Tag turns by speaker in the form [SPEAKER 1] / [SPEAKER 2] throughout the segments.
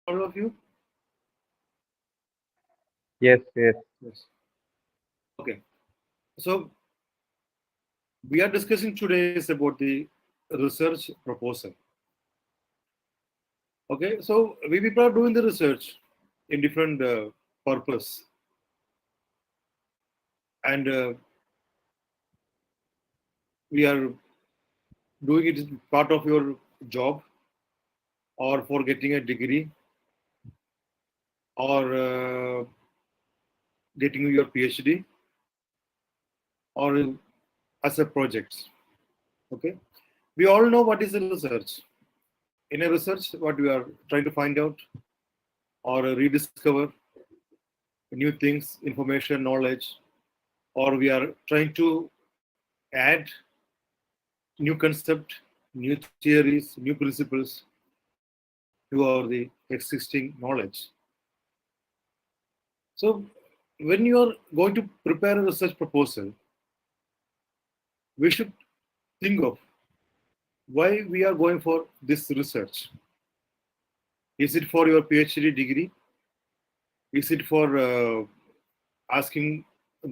[SPEAKER 1] all of you?
[SPEAKER 2] Yes, yes.
[SPEAKER 1] Yes. Okay. So we are discussing today is about the research proposal. Okay. So we people are doing the research in different purpose, and we are doing it as part of your job, or for getting a degree, or getting your PhD, or as a project. Okay. We all know what is a research. In a research, what we are trying to find out or rediscover new things, information, knowledge, or we are trying to add new concept, new theories, new principles to our the existing knowledge. So when you are going to prepare a research proposal, we should think of why we are going for this research. Is it for your PhD degree? Is it for asking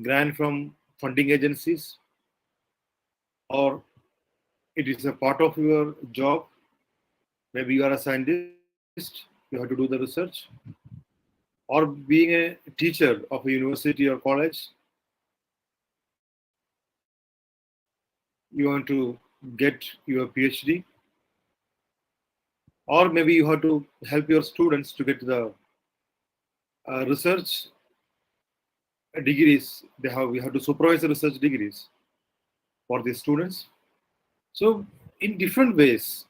[SPEAKER 1] grant from funding agencies, or it is a part of your job? Maybe you are a scientist, you have to do the research, or being a teacher of a university or college, you want to get your PhD, or maybe you have to help your students to get the research degrees. We have to supervise the research degrees for the students. So in different ways,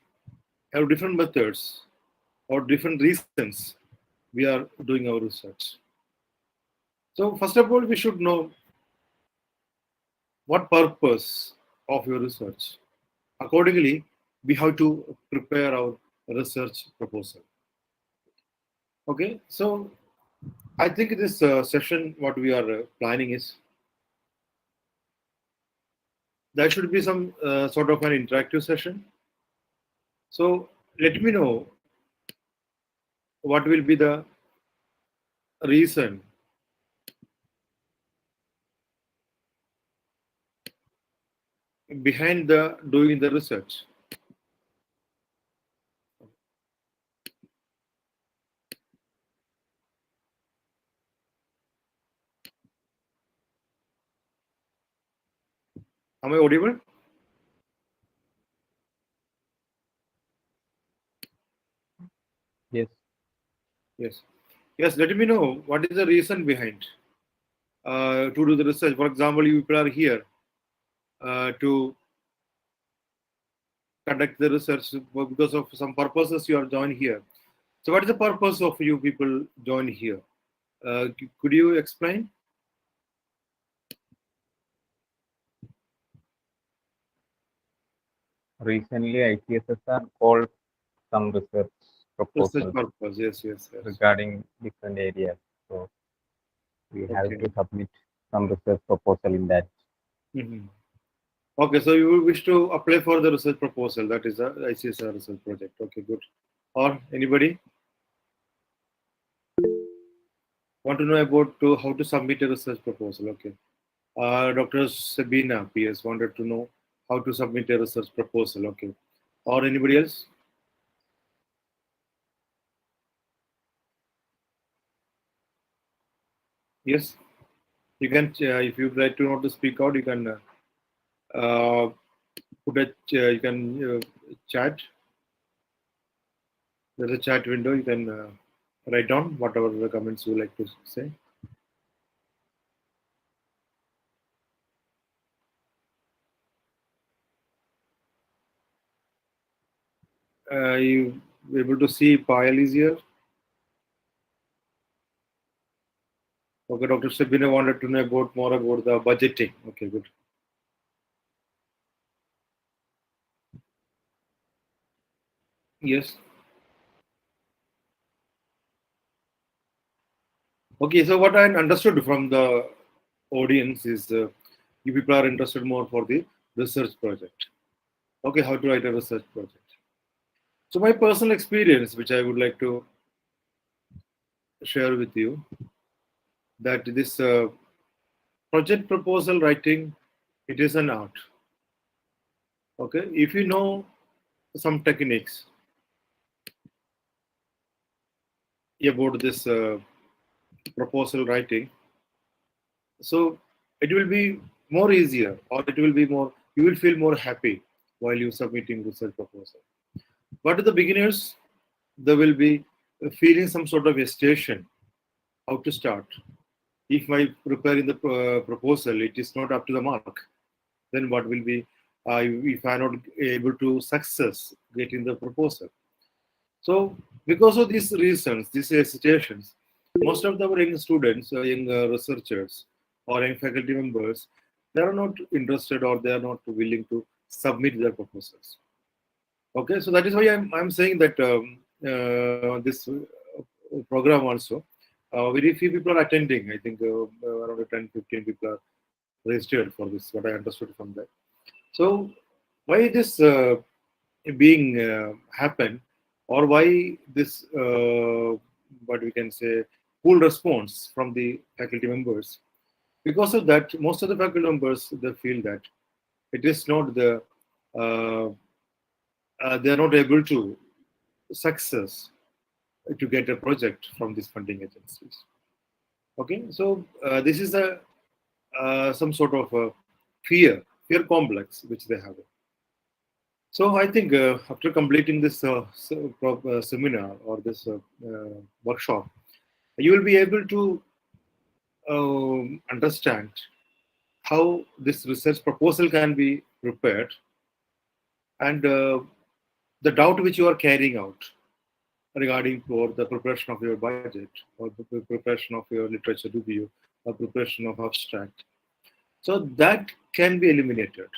[SPEAKER 1] have different methods or different reasons we are doing our research. So first of all, we should know what purpose of your research. Accordingly, we have to prepare our research proposal. Okay, so I think this session, what we are planning is there should be some sort of an interactive session. So let me know what will be the reason behind the doing the research. Am I audible?
[SPEAKER 2] Yes.
[SPEAKER 1] Yes. Yes, let me know what is the reason behind to do the research. For example, you people are here to conduct the research because of some purposes you are joined here. So, what is the purpose of you people join here? Could you explain?
[SPEAKER 2] Recently, ICSSR called some research
[SPEAKER 1] Research
[SPEAKER 2] proposals
[SPEAKER 1] purpose. Yes, yes, yes.
[SPEAKER 2] regarding different areas. So we have
[SPEAKER 1] Okay.
[SPEAKER 2] to submit some research proposal in that.
[SPEAKER 1] Mhm. Okay, so you wish to apply for the research proposal. That is a ICSR research project. Okay, good. Or anybody want to know about how to submit a research proposal? Okay. Dr. Sabina PS wanted to know how to submit a research proposal. Okay. Or anybody else? Yes. You can, if you'd like to know to speak out, you can uh, put a, you can chat. There's a chat window. You can write down whatever the comments you like to say. You able to see Payal is here. Okay, Dr. Sabina wanted to know about more about the budgeting. Okay, good. Yes. Okay, so what I understood from the audience is you people are interested more for the research project. Okay, how to write a research project. So my personal experience, which I would like to share with you that this project proposal writing, it is an art. Okay, if you know some techniques about this proposal writing, so it will be more easier, or it will be more, you will feel more happy while you submitting research proposal. But to the beginners, they will be feeling some sort of hesitation how to start. If my preparing the proposal, it is not up to the mark, then what will be if I am not able to success getting the proposal? So because of these reasons, these situations, most of our young students, young researchers, or young faculty members, they are not interested or they are not willing to submit their proposals. Okay, so that is why I'm saying that this program also, very few people are attending. I think around 10, 15 people are registered for this, what I understood from that. So why this being happen, or why this what we can say cool response from the faculty members? Because of that, most of the faculty members, they feel that it is not uh, they are not able to success to get a project from these funding agencies. Okay, so this is a some sort of a fear complex which they have. So I think after completing this seminar or this workshop, you will be able to understand how this research proposal can be prepared, and the doubt which you are carrying out regarding for the preparation of your budget, or the preparation of your literature review, or preparation of abstract. So that can be eliminated.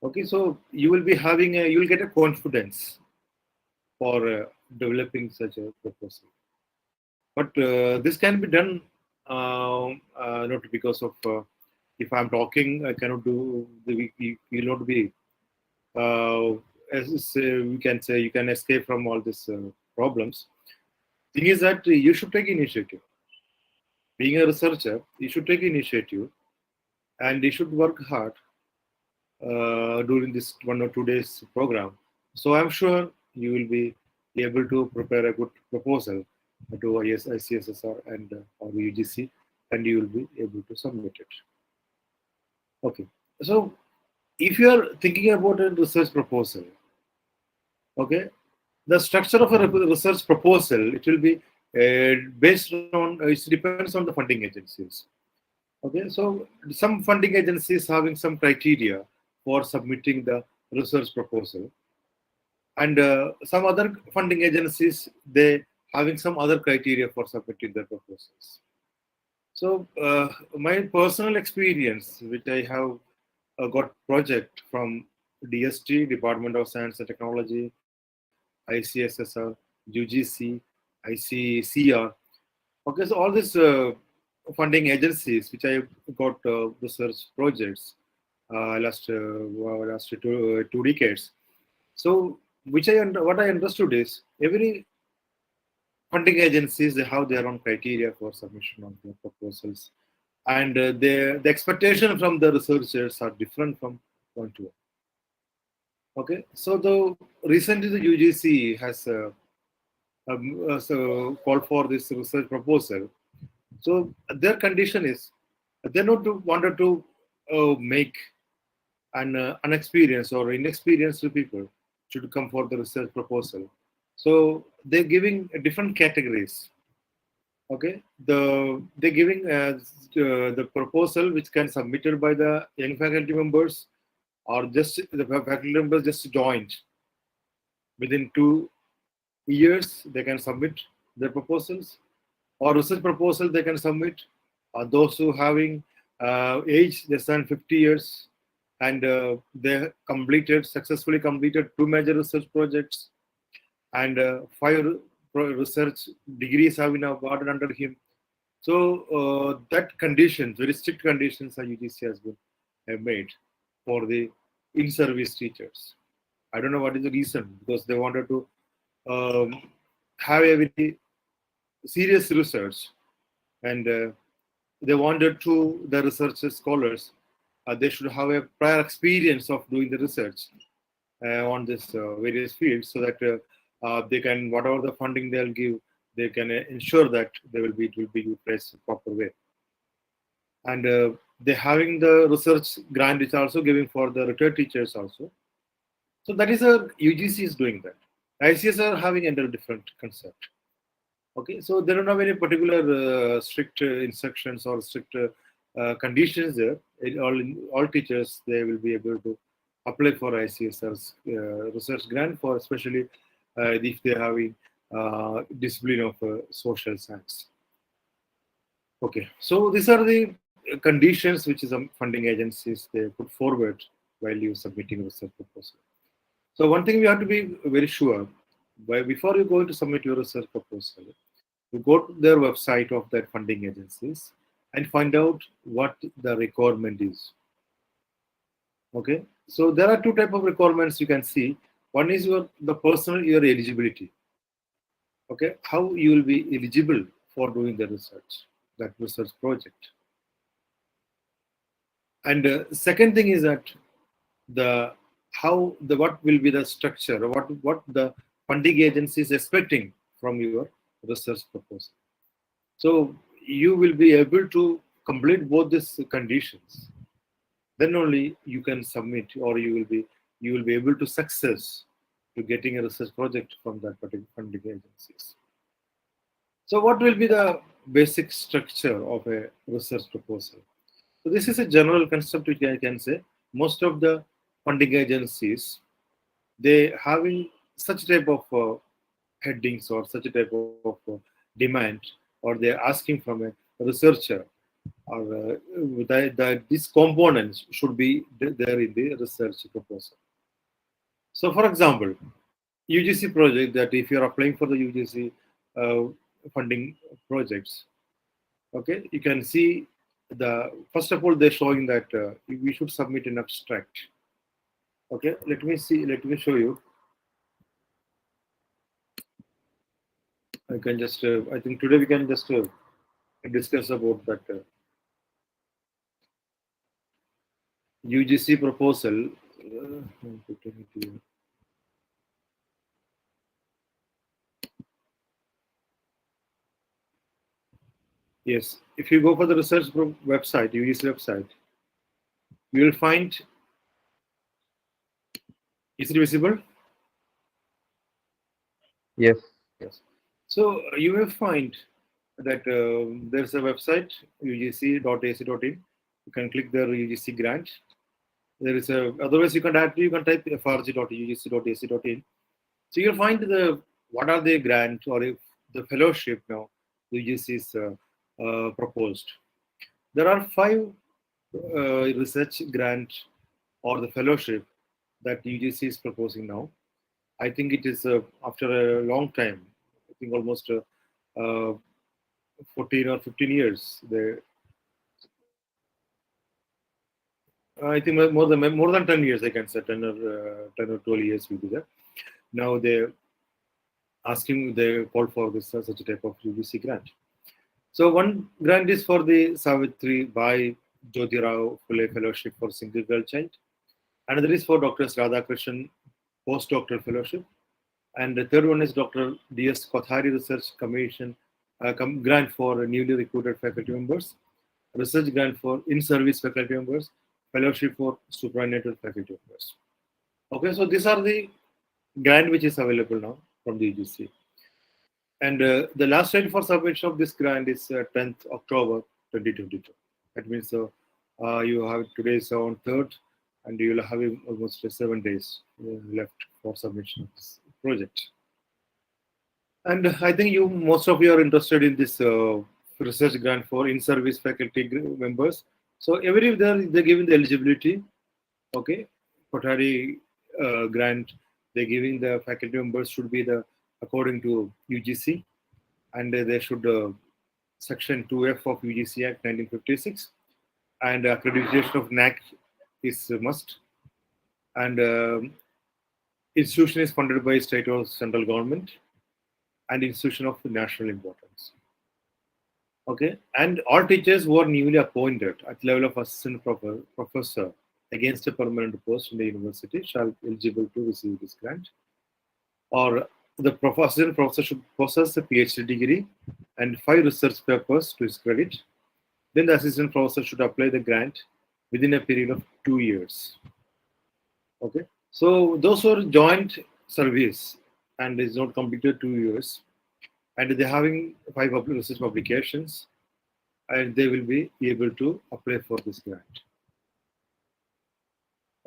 [SPEAKER 1] Okay, so you will be having you will get a confidence for developing such a proposal. But this can be done not because of if I'm talking, I cannot do. We will not be. Uh, as we can say, you can escape from all these problems. Thing is that you should take initiative. Being a researcher, you should take initiative, and you should work hard during this 1 or 2 days program. So I'm sure you will be able to prepare a good proposal to ICSSR and or UGC, and you will be able to submit it. Okay. So if you are thinking about a research proposal, okay, the structure of a research proposal, it will be based on it depends on the funding agencies. Okay, so some funding agencies having some criteria for submitting the research proposal, and some other funding agencies, they having some other criteria for submitting their proposals. So my personal experience, which I have got project from DST, Department of Science and Technology, ICSSR, UGC, ICCR. Okay, so all these funding agencies, which I got research projects last 2 decades. So, what I understood is every funding agencies, they have their own criteria for submission of their proposals, and the expectation from the researchers are different from one to one. Okay, so the recently the UGC has so called for this research proposal. So their condition is they not wanted to make an unexperienced or inexperienced people should come for the research proposal. So they're giving different categories. Okay, they're giving the proposal which can submitted by the young faculty members, or just the faculty members just joined within 2 years they can submit their proposals, or research proposal they can submit, those who having age less than 50 years, and they successfully completed 2 major research projects, and 5 research degrees have been awarded under him. So that conditions, very strict conditions, UGC has been made for the in-service teachers. I don't know what is the reason, because they wanted to um, have a very serious research, and they wanted to the research scholars, they should have a prior experience of doing the research on this various fields, so that they can, whatever the funding they'll give, they can ensure that it will be utilized proper way. And they having the research grant is also giving for the retired teachers also. So that is a UGC is doing that. ICSSR having a different concept. Okay, so they don't have any particular strict instructions or strict conditions there. All teachers, they will be able to apply for ICSR's research grant, for especially if they are having discipline of social science. Okay, so these are the conditions which is funding agencies they put forward while you submitting research proposal. So one thing we have to be very sure, before you go to submit your research proposal, you go to their website of that funding agencies and find out what the requirement is. Okay, so there are two type of requirements you can see. One is your eligibility. Okay, how you will be eligible for doing the research, that research project. And second thing is that what will be the structure, or what the funding agency is expecting from your research proposal. So you will be able to complete both these conditions. Then only you can submit, or you will be able to success to getting a research project from that particular funding agencies. So what will be the basic structure of a research proposal? So this is a general concept which I can say most of the funding agencies, they having such type of headings or such a type of demand, or they're asking from a researcher, or that these components should be there in the research proposal. So for example, UGC project, that if you're applying for the UGC funding projects, okay, you can see first of all, they're showing that we should submit an abstract. Okay, let me show you. I can just, I think today we can just discuss about that UGC proposal. Yes, if you go for the research website, UGC website, you will find, is it visible?
[SPEAKER 2] Yes.
[SPEAKER 1] Yes. So you will find that there's a website, ugc.ac.in. You can click the UGC grant. There is otherwise you can type frg.ugc.ac.in. So you'll find what are the grant, or if the fellowship now UGC is proposed. There are 5 research grant or the fellowship that UGC is proposing now. I think it is after a long time. I think almost 14 or 15 years. I think more than 10 years, I can say 10 or 12 years will be there. Now they call for this such a type of UGC grant. So one grant is for the Savitri Bai Jyotirao Phule Fellowship for Single Girl Child. Another is for Dr. Radhakrishnan Postdoctoral Fellowship. And the third one is Dr. D.S. Kothari Research Commission grant for newly recruited faculty members, research grant for in-service faculty members, fellowship for superannuated faculty members. Okay, so these are the grant which is available now from the UGC. And the last date for submission of this grant is 10th October 2022. That means you have today's on 3rd, and you will have almost 7 days left for submission of this project. And I think most of you are interested in this research grant for in-service faculty members. So every they're giving the eligibility. Okay, Kothari grant, they're giving the faculty members should be according to UGC, and they should Section 2F of UGC Act 1956, and accreditation of NAC is a must, and institution is funded by state or central government, and institution of national importance. Okay, and all teachers who are newly appointed at level of assistant professor against a permanent post in the university shall be eligible to receive this grant. Or the assistant professor should possess a PhD degree and 5 research papers to his credit. Then the assistant professor should apply the grant within a period of 2 years. Okay, so those who are joint service and is not completed 2 years, and they're having 5 research publications, and they will be able to apply for this grant.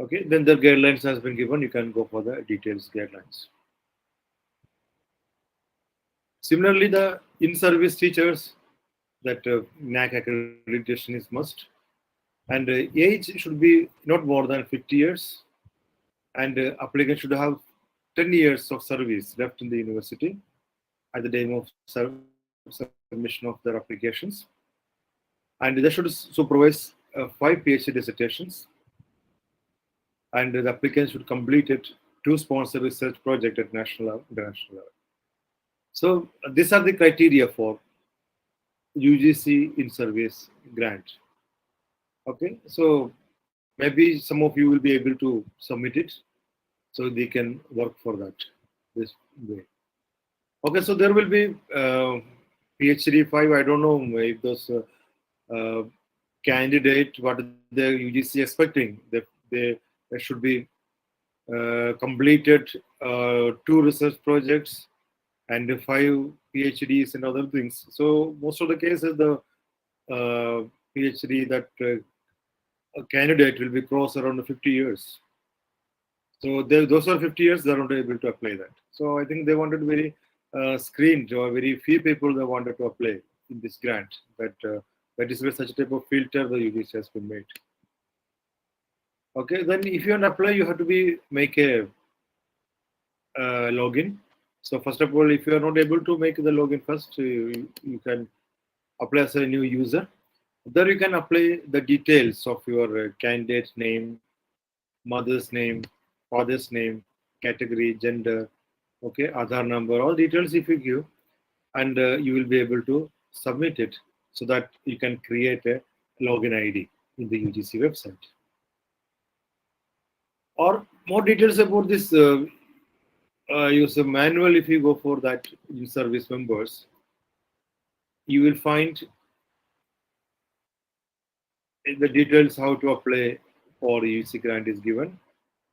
[SPEAKER 1] Okay, then the guidelines has been given. You can go for the details guidelines. Similarly, the in-service teachers, that NAC accreditation is must, and age should be not more than 50 years, and applicant should have 10 years of service left in the university at the time of submission of their applications, and they should supervise 5 PhD dissertations, and the applicant should complete it 2 sponsored research projects at national level, international level. So these are the criteria for UGC in-service grant. Okay, so maybe some of you will be able to submit it, so they can work for that this way. Okay, so there will be PhD 5. I don't know if those candidate what the UGC expecting. They should be completed 2 research projects and 5 PhDs and other things. So most of the cases, the PhD that a candidate will be cross around 50 years. So those are 50 years, they're not able to apply that. So I think they wanted very screened, or very few people they wanted to apply in this grant. That is where such a type of filter the UGC has been made. Okay, then if you want to apply, you have to make a login. So first of all, if you are not able to make the login first, you can apply as a new user. There you can apply the details of your candidate name, mother's name, father's name, category, gender, okay, Aadhaar number, all details if you give, and you will be able to submit it so that you can create a login ID in the UGC website. Or more details about this user manual, if you go for that in service members, you will find the details how to apply for UGC grant is given.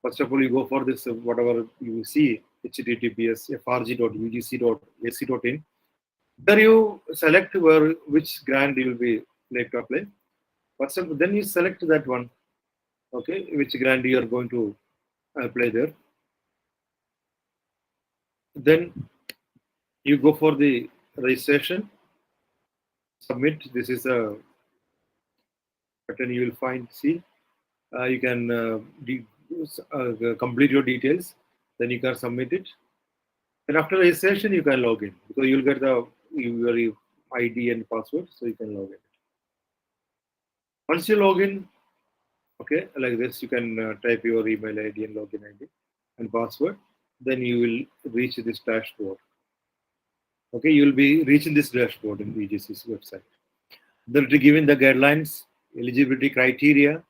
[SPEAKER 1] First of all, you go for this whatever you see, https://frg.ugc.ac.in. There you select which grant you will be like to apply. First of all, then you select that one, okay, which grant you are going to apply there. Then you go for the registration, submit. This is a button you will find. See, you can complete your details. Then you can submit it. And after registration, you can log in, because you will get your ID and password, so you can log in. Once you log in, okay, like this, you can type your email ID and login ID and password. Then you will reach this dashboard. Okay, you will be reaching this dashboard in UGC's website. They'll be given the guidelines, eligibility criteria,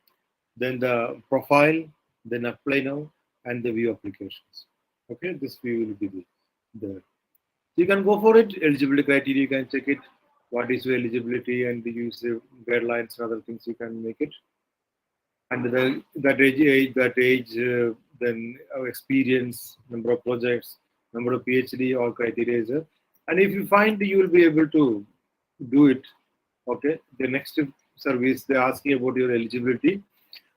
[SPEAKER 1] then the profile, then apply now, and the view applications. Okay, this view will be there. You can go for it. Eligibility criteria, you can check it. What is your eligibility, and the use guidelines and other things, you can make it. And that age, then experience, number of projects, number of PhD, all criteria is there. And if you find you will be able to do it, okay, the next service they're asking about your eligibility,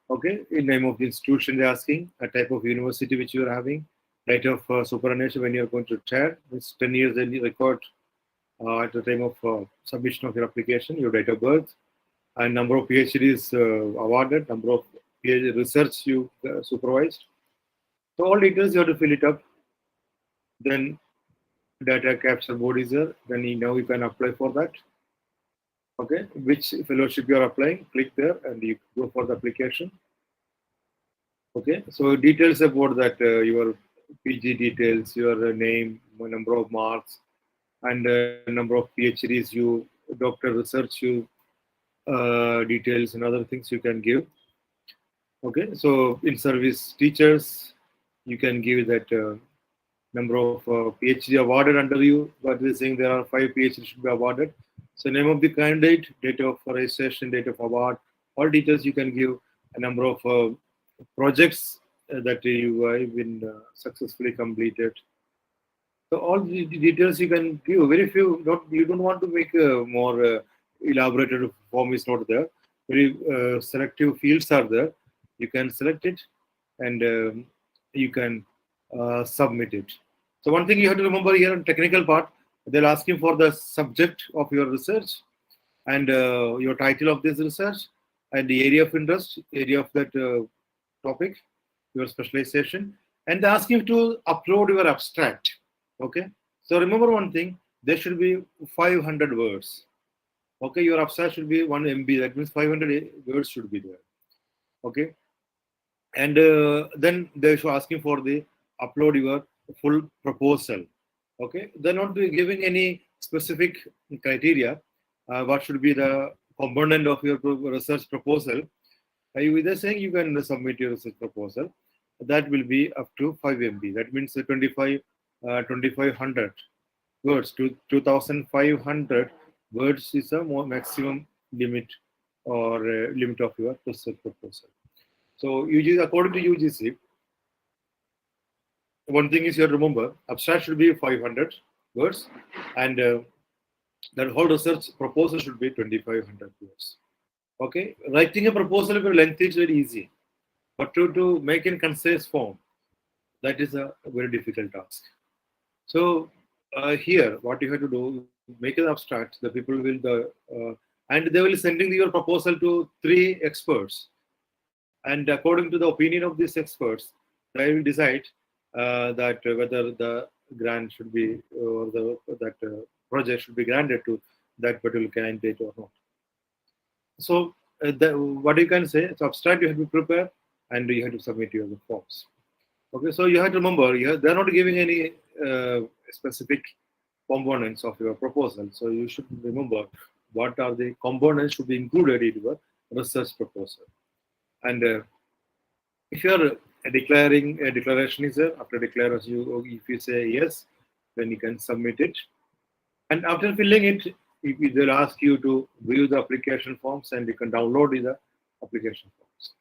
[SPEAKER 1] okay, in name of the institution they're asking, a type of university which you are having, date of superannuation when you're going to retire, this 10 years then you record at the time of submission of your application, your date of birth, and number of PhDs awarded, number of PhD research you supervised. So all details you have to fill it up. Then data capture board is there. Then now you can apply for that. Okay, which fellowship you are applying, click there and you go for the application. Okay, so details about that, your PG details, your name, number of marks, and number of PhDs you, doctor research you, details and other things you can give. Okay, so in service teachers, you can give that number of PhD awarded under you, but they're saying there are 5 PhD should be awarded. So name of the candidate, date of registration, date of award. All teachers you can give a number of projects that you have been successfully completed. So all the details you can give. Very few. Not you don't want to make a more elaborated form is not there. Very selective fields are there. You can select it and you can submit it. So one thing you have to remember here in technical part, they'll ask you for the subject of your research and your title of this research and the area of interest, area of that topic, your specialization, and they ask you to upload your abstract. Okay. So remember one thing, there should be 500 words. Okay, your abstract should be 1 MB. That means 500 words should be there. Okay, and then they should asking for the upload your full proposal. Okay, they're not giving any specific criteria. What should be the component of your research proposal? They're saying you can submit your research proposal. That will be up to 5 MB. That means 2500 words to 2500 words is a more maximum limit or limit of your research proposal. So UGC, according to UGC, one thing is you have to remember, abstract should be 500 words and that whole research proposal should be 2500 words. Okay, writing a proposal for length is very easy, but to make in concise form, that is a very difficult task. So here, what you have to do, make an abstract. The people will and they will sending your proposal to 3 experts, and according to the opinion of these experts, they will decide that whether the grant should be or that project should be granted to that particular candidate or not. So what you can say, it's abstract you have to prepare and you have to submit your forms. Okay, so you have to remember, they're not giving any specific components of your proposal. So you should remember what are the components should be included in your research proposal. And if you are declaring a declaration is there, after declaration, if you say yes, then you can submit it. And after filling it, they'll ask you to view the application forms and you can download the application forms.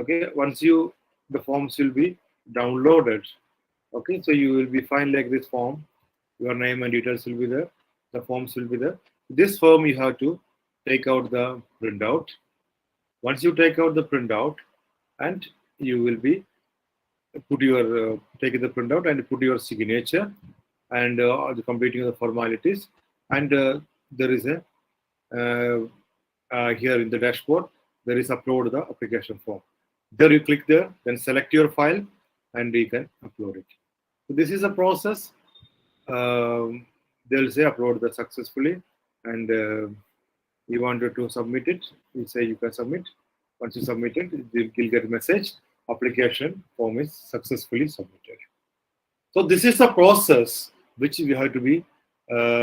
[SPEAKER 1] Okay, once the forms will be downloaded. Okay, so you will be fine like this form. Your name and details will be there. The forms will be there. This form you have to take out the printout. Once you take out the printout, and you will be put your take the printout and put your signature and completing the formalities. And there is a here in the dashboard there is upload the application form. There you click there, then select your file, and you can upload it. So this is a process. They'll say upload that successfully, and you wanted to submit it. You say you can submit. Once you submit it, you'll get a message. Application form is successfully submitted. So this is a process which we have to be,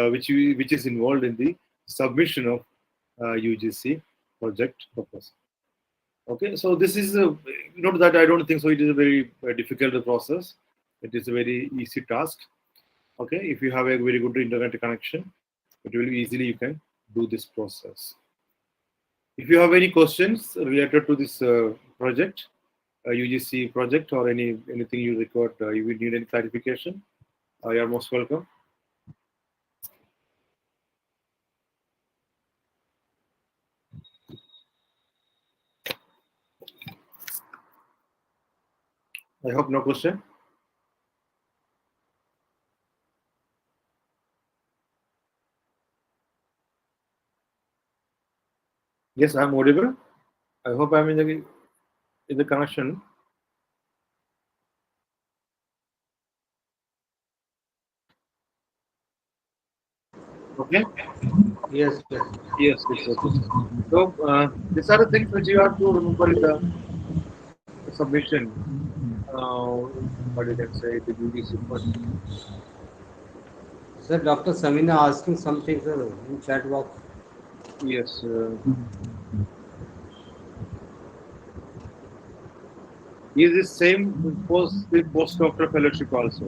[SPEAKER 1] which is involved in the submission of UGC project proposal. Okay, so this is not that I don't think so. It is a very difficult process. It is a very easy task. Okay, if you have a very good internet connection, it will easily you can do this process. If you have any questions related to this project, UGC project, or anything you require, you will need any clarification, you are most welcome. I hope no question. Yes, I'm audible. I hope I'm in the connection. Okay.
[SPEAKER 3] Yes, yes.
[SPEAKER 1] Yes, it's okay. So these are the things which you have to remember in the submission. What you can say the UGC project.
[SPEAKER 3] Sir, Dr. Samina asking something, sir, in chat box.
[SPEAKER 1] Yes. Is the same the postdoctoral fellowship also?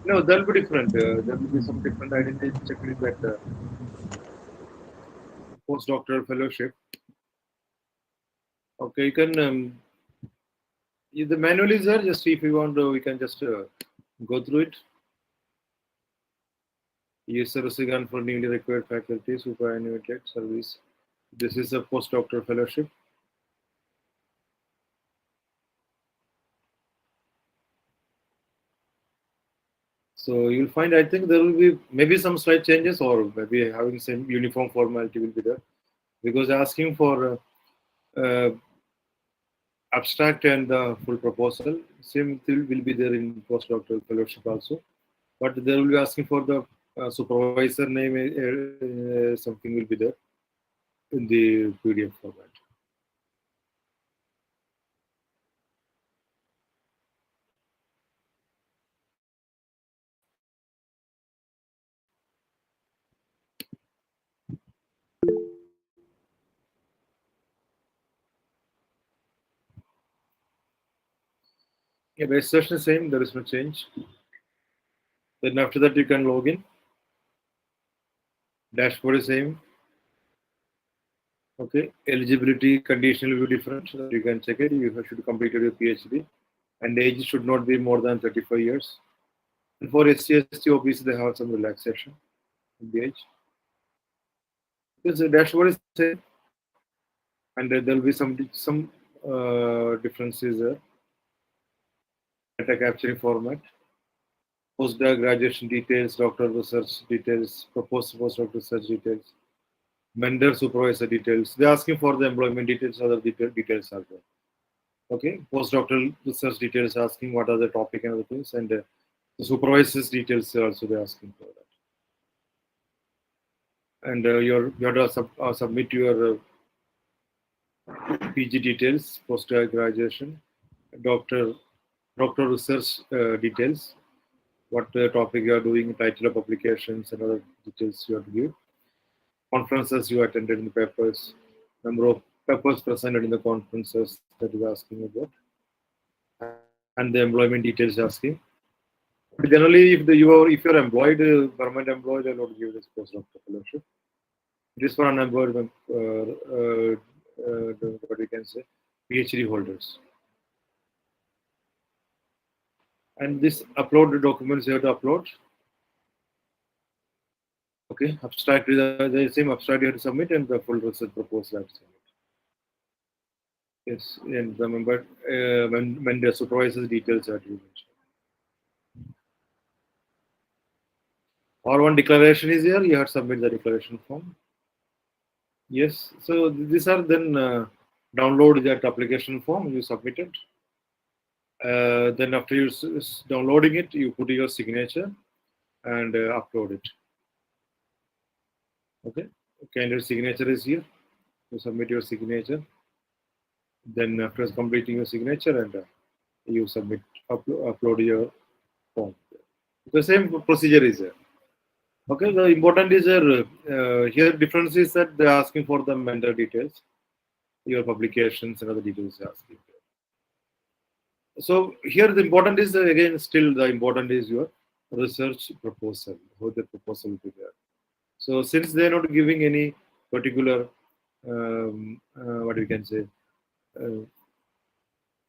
[SPEAKER 1] No, that'll be different. There will be some different. I didn't check it that postdoctoral fellowship. Okay, you can. The manual is there. Just if you want, we can just go through it. Use Resigan for newly required faculty, superannuated service. This is a postdoctoral fellowship. So you'll find, I think there will be maybe some slight changes, or maybe having same uniform formality will be there, because asking for abstract and the full proposal, same thing will be there in postdoctoral fellowship also, but they will be asking for the supervisor name. Something will be there in the PDF format. Yeah, registration is same. There is no change. Then after that, you can log in. Dashboard is same. Okay. Eligibility condition will be different. So you can check it. You should complete your PhD, and age should not be more than 35 years. And for SC, ST, OBC, they have some relaxation in the age. Because the dashboard is same, and there will be some differences there. Data capturing format, postdoc graduation details, doctoral research details, proposed postdoc research details, vendor supervisor details. They're asking for the employment details, other details are there. Okay, postdoctoral research details asking what are the topic and other things, and the supervisor's details also they're asking for that. And you have to submit your PG details, postgraduation, graduation, doctor research details, what topic you are doing, title of publications, and other details you have to give. Conferences you attended in the papers, number of papers presented in the conferences that you are asking about, and the employment details asking. But generally, if you're employed, permanent employed, they'll not give this postdoctoral fellowship. It is for unemployed, what we can say, PhD holders. And this upload documents you have to upload. Okay, abstract is the same abstract you have to submit, and the full research proposal you have to submit. Yes, and remember when the supervisor's details are to be mentioned. Or one declaration is here, you have to submit the declaration form. Yes, so these are then download that application form, you submit it. Then after you downloading it, you put your signature and upload it. Okay, candidate signature is here. You submit your signature. Then after completing your signature, and you submit, upload your form. The same procedure is there. Okay, the important is here difference is that they're asking for the vendor details, your publications and other details they're asking. So here the important is again still the important is your research proposal, how the proposal will be there. So since they're not giving any particular what we can say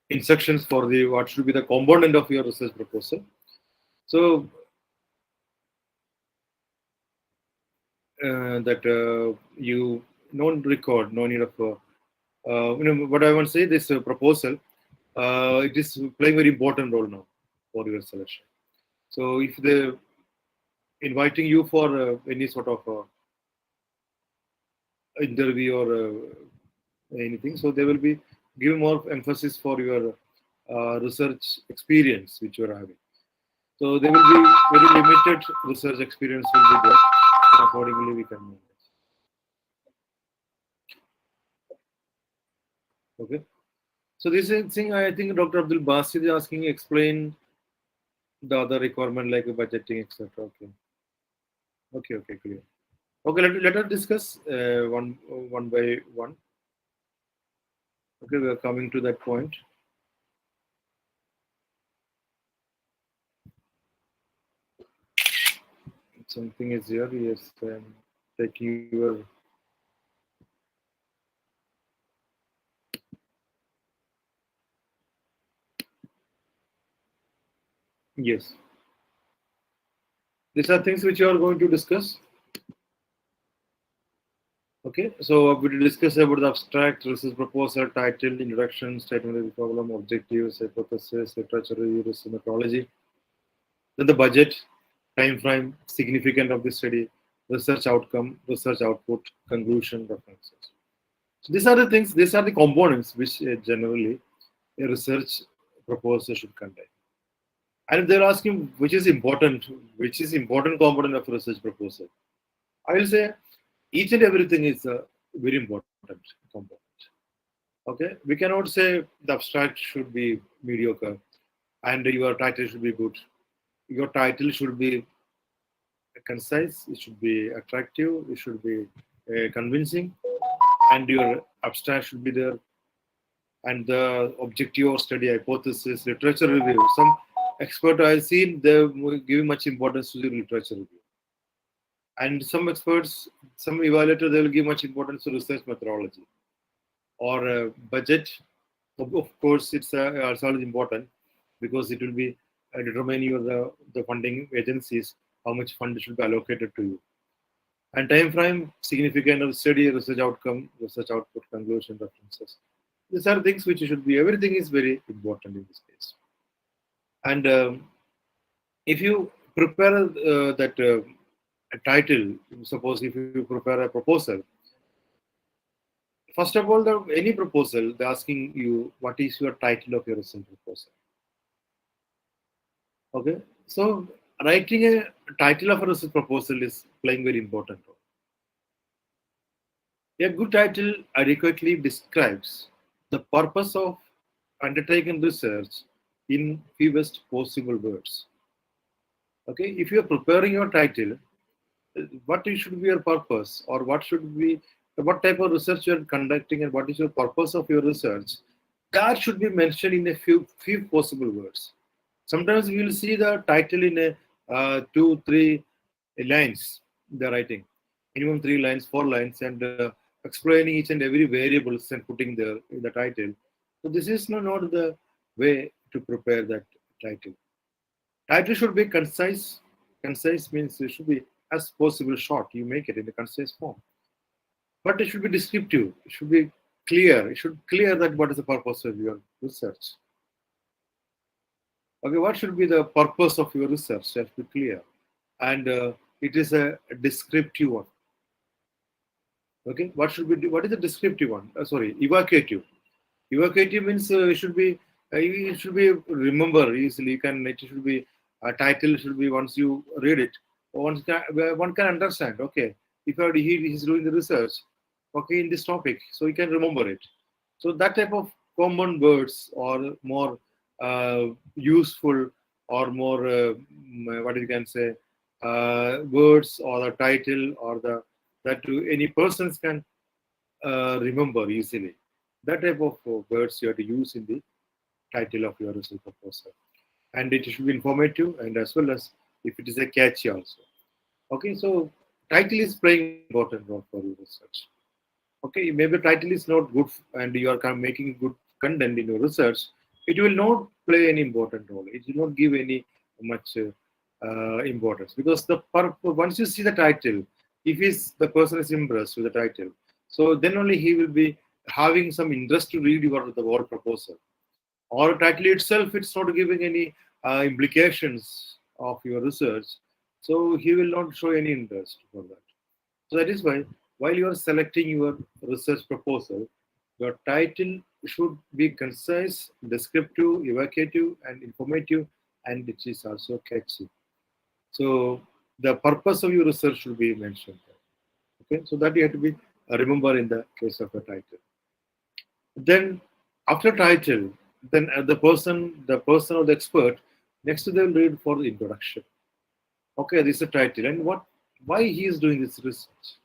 [SPEAKER 1] instructions for the what should be the component of your research proposal, so that you don't record, no need of what I want to say, this proposal, it is playing very important role now for your selection. So if they inviting you for any sort of interview or anything, so they will be giving more emphasis for your research experience which you are having. So there will be very limited research experience will be there. And accordingly, we can move. Okay. So this is thing I think Dr. Abdul Basit is asking, explain the other requirement like budgeting, etc. Okay. Okay, clear. Okay, let us discuss one by one. Okay, we are coming to that point. Something is here. Yes, I'm taking your. Yes, these are things which you are going to discuss. Okay, so we will discuss about the abstract, research proposal, title, introduction, statement of the problem, objectives, hypothesis, literature review, research methodology. Then the budget, time frame, significance of the study, research outcome, research output, conclusion, references. So these are the things, these are the components which generally a research proposal should contain. And if they're asking which is important component of research proposal, I will say each and everything is a very important component. Okay, we cannot say the abstract should be mediocre and your title should be good. Your title should be concise, it should be attractive, it should be convincing, and your abstract should be there, and the objective or study hypothesis, literature review. Some expert I've seen they give much importance to the literature review, and some experts, some evaluator, they will give much importance to research methodology or budget. Of course, it's also important because it will be determine your the funding agencies how much fund should be allocated to you. And time frame, significant of study, research outcome, research output, conclusion, references. These are things which should be, everything is very important in this case. And if you prepare that title, suppose if you prepare a proposal, first of all, any proposal, they're asking you what is your title of your research proposal. Okay, so writing a title of a research proposal is playing very important role. A good title adequately describes the purpose of undertaken research in fewest possible words. Okay, if you are preparing your title, what should be your purpose, or what type of research you are conducting, and what is your purpose of your research, that should be mentioned in a few possible words. Sometimes we will see the title in a 2-3 lines they're writing, minimum 3 lines, 4 lines, and explaining each and every variables and putting there in the title. So this is not the way to prepare that title. Title should be concise. Concise means it should be as possible short. You make it in a concise form, but it should be descriptive. It should be clear. It should clear that what is the purpose of your research. Okay, what should be the purpose of your research? That should be clear, and it is a descriptive one. Okay, what is the descriptive one? Sorry, evocative. Evocative means it should be remember easily. It should be a title should be once you read it, one can understand. Okay, if he is doing the research, okay, in this topic, so he can remember it. So that type of common words or more useful or more what you can say words or the title or the that any persons can remember easily. That type of words you have to use in the title of your research proposal, and it should be informative and as well as if it is a catchy also. Okay, so title is playing important role for your research. Okay, maybe title is not good and you are making good content in your research, it will not play any important role. It will not give any much importance because once you see the title, if the person is impressed with the title, so then only he will be having some interest to read your the whole proposal. Or title itself, it's not giving any implications of your research, so he will not show any interest for that. So that is why, while you are selecting your research proposal, your title should be concise, descriptive, evocative, and informative, and it is also catchy. So the purpose of your research should be mentioned. Okay, so that you have to be remember in the case of a title. Then after title, then the person or the expert, next they will read for the introduction. Okay, this is a title, and why he is doing this research.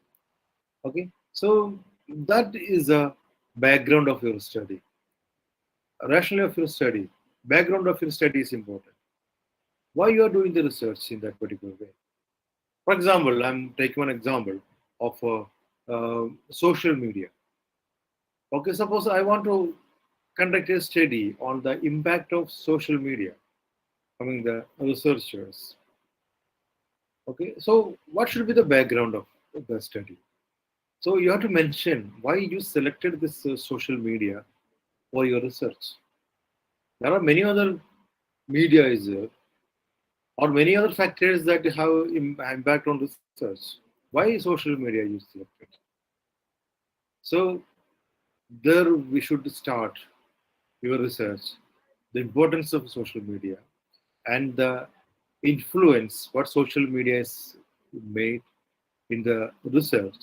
[SPEAKER 1] Okay, so that is a background of your study, rationale of your study, background of your study is important. Why you are doing the research in that particular way? For example, I'm taking one example of social media. Okay, suppose I want to conduct a study on the impact of social media among the researchers. Okay, so what should be the background of the study? So you have to mention why you selected this social media for your research. There are many other media is there, or many other factors that have impact on research. Why social media you selected? So there we should start your research, the importance of social media and the influence what social media is made in the research.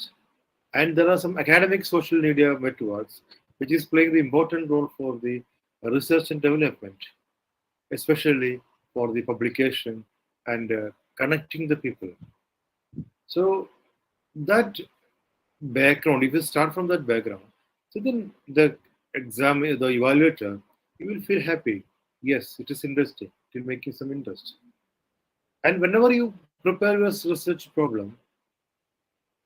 [SPEAKER 1] And there are some academic social media networks which is playing the important role for the research and development, especially for the publication and connecting the people. So that background, if you start from that background, so then the the evaluator, you will feel happy. Yes, it is interesting. It will make you some interest. And whenever you prepare your research problem,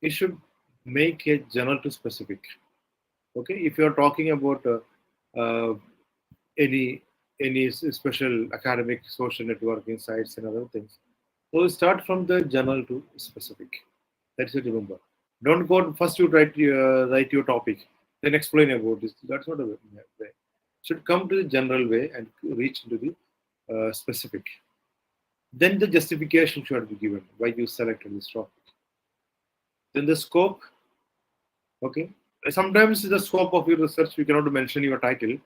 [SPEAKER 1] you should make a general to specific. Okay, if you are talking about uh, any special academic social networking sites and other things, so start from the general to specific. That's it. Remember, don't go first. You write your topic, then explain about this. That's not a way. Should come to the general way and reach into the specific. Then the justification should be given why you selected this topic. Then the scope. Okay. Sometimes the scope of your research we cannot mention your title,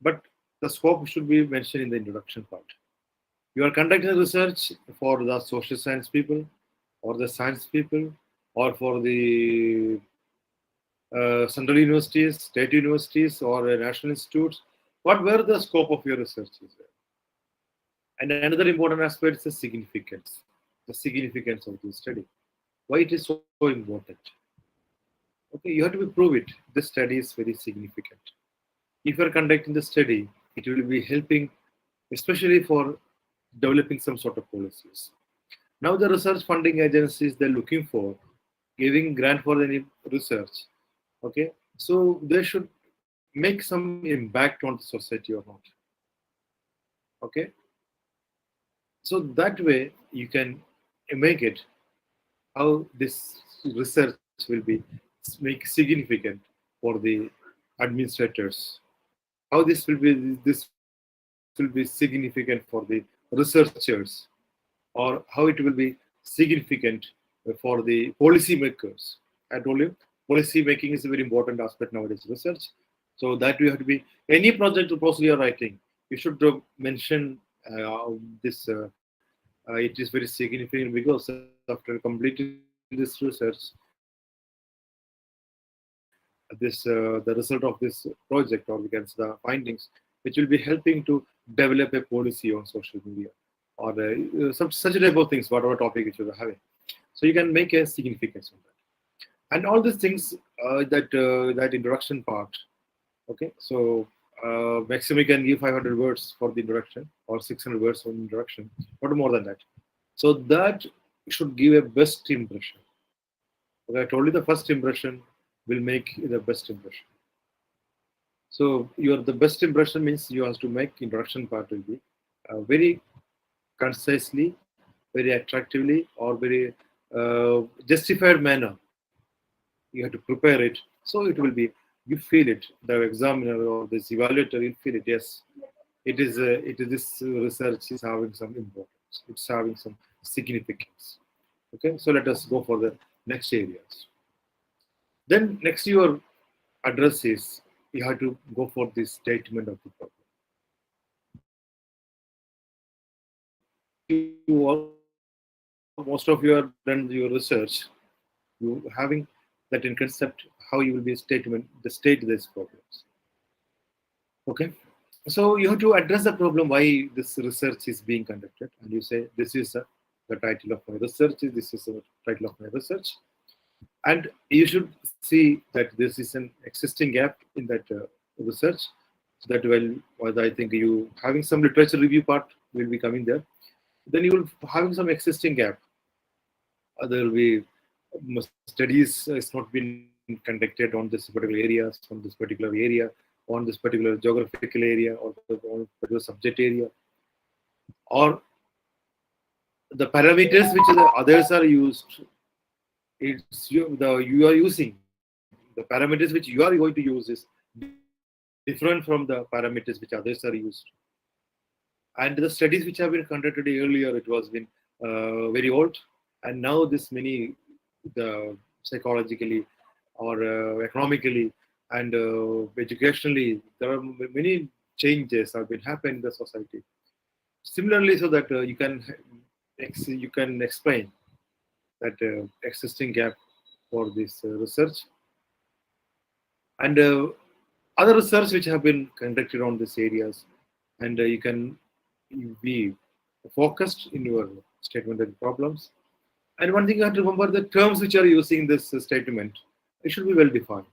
[SPEAKER 1] but the scope should be mentioned in the introduction part. You are conducting research for the social science people, or the science people, or for the central universities, state universities, or national institutes. What were the scope of your research is there? And another important aspect is the significance of the study. Why it is so important? Okay, you have to prove it. This study is very significant. If you are conducting the study, it will be helping, especially for developing some sort of policies. Now the research funding agencies they're looking for giving grant for any research. Okay, so they should make some impact on the society or not. Okay, so that way you can make it how this research will be make significant for the administrators. How this will be significant for the researchers, or how it will be significant for the policymakers. I told you, policy making is a very important aspect nowadays. Research, so that you have to be any project proposal you are writing, you should mention this. It is very significant because after completing this research, the result of this project, or against the findings, which will be helping to develop a policy on social media, or some such type of things, whatever topic which you are having. So you can make a significance on that, and all these things that introduction part. Okay, so maximum you can give 500 words for the introduction or 600 words for the introduction, not more than that. So that should give a best impression. Okay, I told you the first impression will make the best impression. So your the best impression means you have to make introduction part will be very concisely, very attractively, or very justified manner. You have to prepare it, so it will be you feel it. The examiner or this evaluator will feel it. Yes, it is this research is having some importance. It's having some significance. Okay, so let us go for the next areas. Then next your address is you have to go for this statement of the problem. Most of you are done your research, you having that in concept how you will be statement the state these problems. Okay, so you have to address the problem why this research is being conducted, and you say this is The title of my research is this is the title of my research, and you should see that this is an existing gap in that research. So that well, I think you having some literature review part will be coming there. Then you will having some existing gap. There will be studies it's not been conducted on this particular areas, on this particular area, on this particular geographical area, or on particular subject area, or the parameters which the others are used. It's you are using the parameters which you are going to use is different from the parameters which others are used. And the studies which have been conducted earlier, it was been very old, and now this many the psychologically or economically and educationally there are many changes have been happening in the society. Similarly, so that you can explain that existing gap for this research and other research which have been conducted on these areas, and you can be focused in your statement and problems. And one thing you have to remember, the terms which are using this statement, it should be well defined.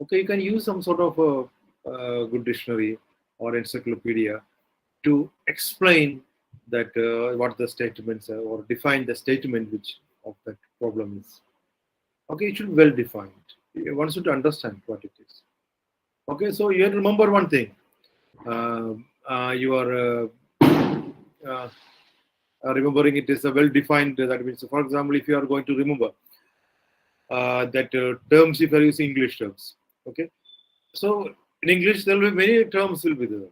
[SPEAKER 1] Okay, you can use some sort of a good dictionary or encyclopedia to explain that what the statements are, or define the statement which of that problem is. Okay, it should be well defined. One should understand what it is. Okay, so you have to remember one thing. You are remembering it is a well defined. That means, for example, if you are going to remember that terms, if you are using English terms, okay. So in English, there will be many terms will be there.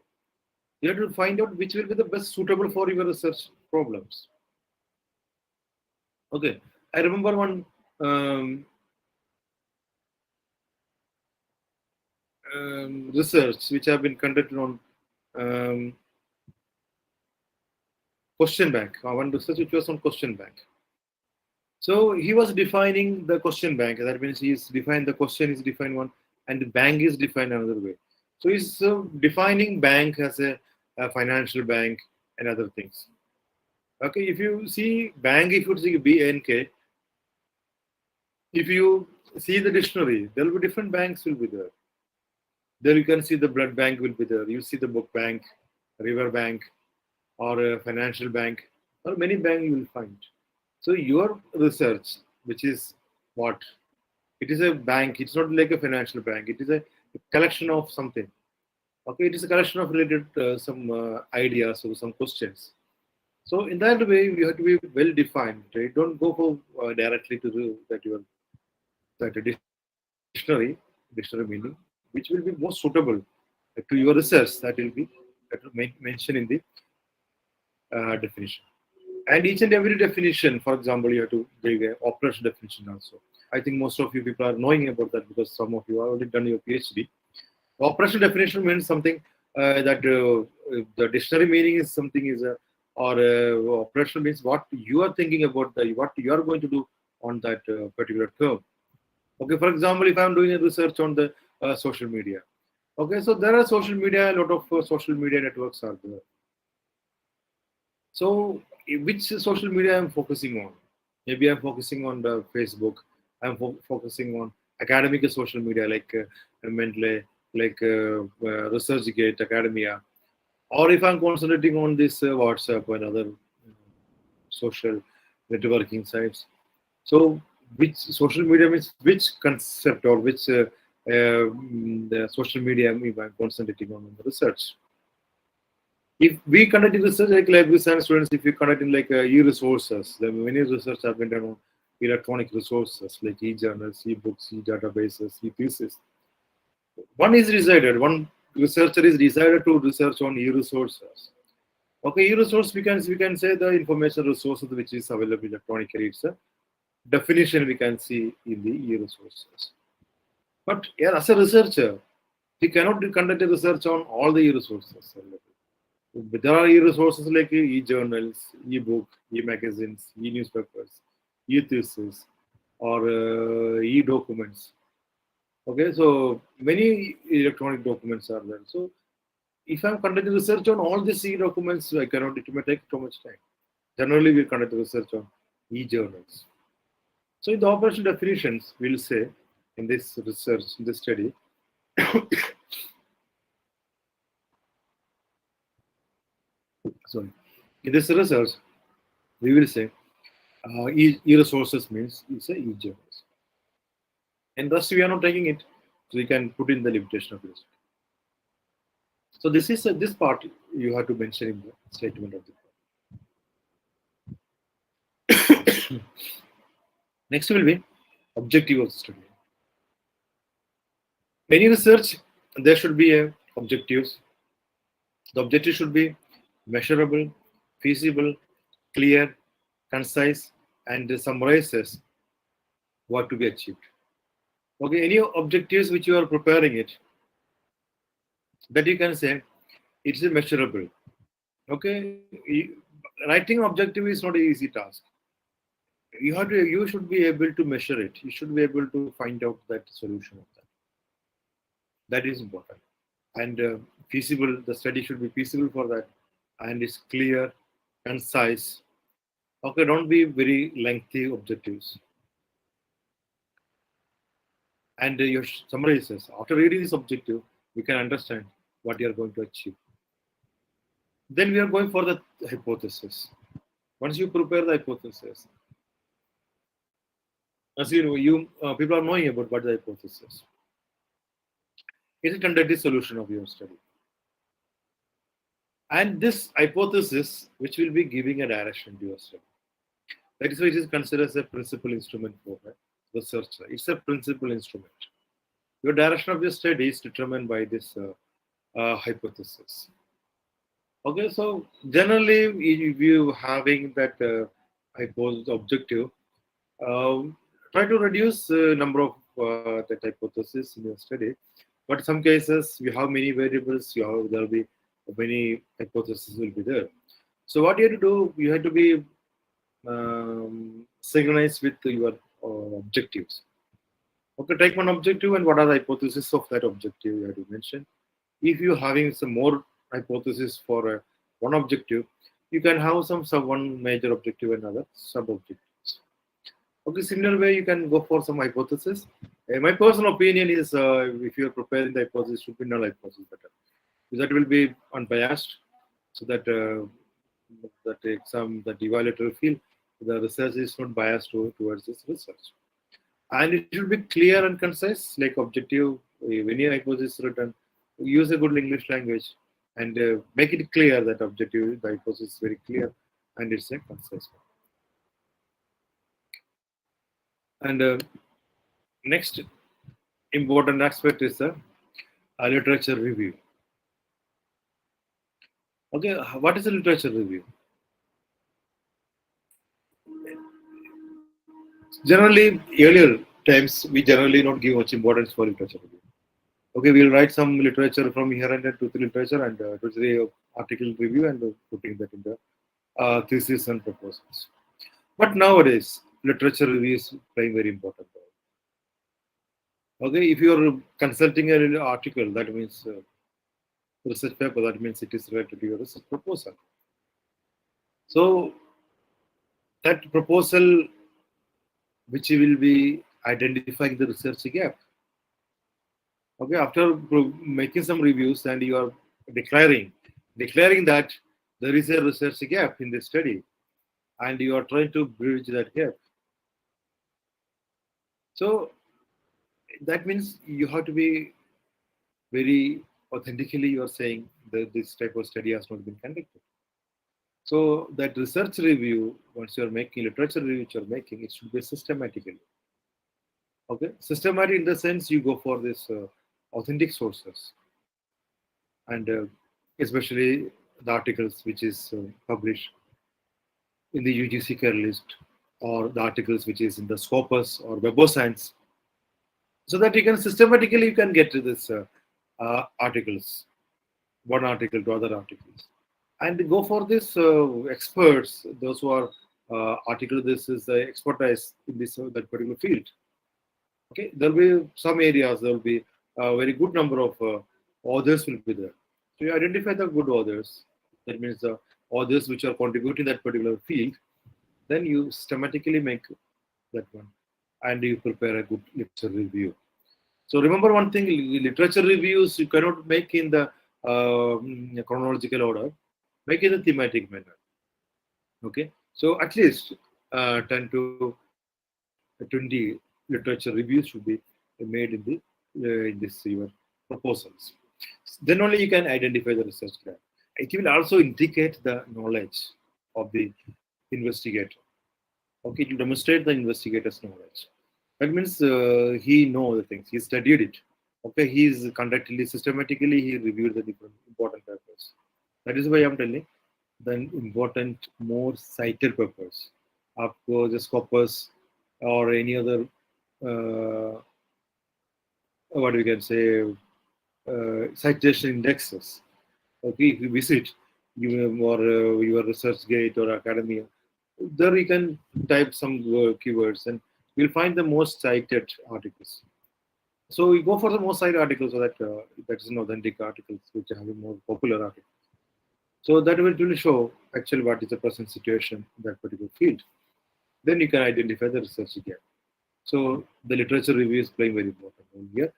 [SPEAKER 1] You have to find out which will be the best suitable for your research problems. Okay, I remember one research which have been conducted on question bank. One research which was on question bank. So he was defining the question bank. That means he's defined the question is defined one, and the bank is defined another way. So he's defining bank as a financial bank and other things. Okay, if you see bank, if you see BNK, if you see the dictionary, there will be different banks will be there. There you can see the blood bank will be there. You see the book bank, river bank, or a financial bank, or many bank you will find. So your research, which is what? It is a bank. It's not like a financial bank. It is a collection of something. Okay, it is a collection of related some ideas or some questions. So in that way, you have to be well defined. Right? Don't go for directly to that dictionary meaning, which will be most suitable to your research. That will be mentioned in the definition. And each and every definition, for example, you have to give an operation definition also. I think most of you people are knowing about that because some of you have already done your PhD. Operation definition means something that the dictionary meaning is something is a, or operational means what you are thinking about, what you are going to do on that particular term. Okay, for example, if I am doing a research on the social media. Okay, so there are social media, a lot of social media networks are there. So which social media I'm focusing on? Maybe I'm focusing on the Facebook. I'm focusing on academic social media like Mentle, like ResearchGate, Academia. Or if I'm concentrating on this WhatsApp and other social networking sites. So which social media means which concept or which the social media I'm concentrating on the research. If we conduct research like library science students, if we conduct in like e-resources, then many research have been done on electronic resources like e-journals, e-books, e-databases, e-thesis. One is decided, one researcher is decided to research on e-resources. Okay, e-resource we can say the information resources which is available electronically. It's a definition we can see in the e-resources. But yeah, as a researcher, he cannot conduct a research on all the e-resources available. There are e-resources like e-journals, e-book, e-magazines, e-newspapers, e-thesis, or e-documents. Okay, so many electronic documents are there. So if I'm conducting research on all these e-documents, I cannot, it may take too much time. Generally, we conduct research on e-journals. So in the operational definitions, we'll say in this research, in this study, sorry, in this research, we will say e-resources means it's a e-journals. And thus we are not taking it, so we can put in the limitation of this. So this is this part you have to mention in the statement of the part. Next will be objective of the study. Any research, there should be a objectives. The objective should be measurable, feasible, clear, concise, and summarizes what to be achieved. Okay, any objectives which you are preparing it, that you can say it's measurable. Okay, writing objective is not an easy task. You should be able to measure it. You should be able to find out that solution of that. That is important. And feasible, the study should be feasible for that, and it's clear, concise. Okay, don't be very lengthy objectives. And your summarizes. After reading this objective, we can understand what you are going to achieve. Then we are going for the hypothesis. Once you prepare the hypothesis, as you know, people are knowing about what the hypothesis. It is conducted solution of your study. And this hypothesis, which will be giving a direction to your study. That is why it is considered as a principal instrument for the researcher. It's a principal instrument. Your direction of your study is determined by this hypothesis. Okay, so generally, if you having that hypothesis objective, try to reduce the number of that hypothesis in your study. But in some cases, you have many variables. There will be many hypotheses will be there. So what you have to do, you have to be synchronized with your objectives. Okay, take one objective and what are the hypotheses of that objective you have to mention. If you having some more hypothesis for one objective, you can have some one major objective and other sub objectives. Okay, similar way you can go for some hypothesis. My personal opinion is if you are preparing the hypothesis, should be null hypothesis better. Because that will be unbiased, so that that evaluator will feel the research is not biased towards this research. And it should be clear and concise, like objective. When your hypothesis is written, use a good English language and make it clear that objective, the hypothesis is very clear and it's a concise one. And next important aspect is the literature review. Okay, what is a literature review? Generally, earlier times, we generally not give much importance for literature review. Okay, we'll write some literature from here and there to the literature and to the article review and putting that in the thesis and proposals. But nowadays, literature review is playing very important role. Okay, if you are consulting an article, that means research paper, that means it is related to your research proposal. So that proposal, which will be identifying the research gap. Okay, after making some reviews and you are declaring that there is a research gap in the study and you are trying to bridge that gap. So that means you have to be very authentically, you are saying that this type of study has not been conducted. So that research review, once you are making literature review, which you are making, it should be systematically. Okay, systematic in the sense you go for this authentic sources, and especially the articles which is published in the UGC care list, or the articles which is in the Scopus or Web of Science, so that you can systematically you can get to this articles, one article to other articles, and go for this experts, those who are article. This is expertise in this that particular field. Okay, there will be some areas. There will be a very good number of authors will be there. So you identify the good authors. That means the authors which are contributing that particular field, then you systematically make that one and you prepare a good literature review. So remember one thing, literature reviews you cannot make in the chronological order, make it in a thematic manner. Okay, so at least 10 to 20 literature reviews should be made in this your proposals. Then only you can identify the research gap. It will also indicate the knowledge of the investigator. Okay, it will demonstrate the investigator's knowledge. That means he knows the things, he studied it. Okay, he is conducted systematically, he reviewed the different important papers. That is why I'm telling the important more cited papers. आपको the Scopus or any other what we can say citation indexes. Okay, if you visit your research gate or academia, there you can type some keywords and you'll find the most cited articles. So we go for the most cited articles so that that is an authentic articles which are having more popular articles. So that will really show actually what is the present situation in that particular field. Then you can identify the research gap. So the literature review is playing very important role here.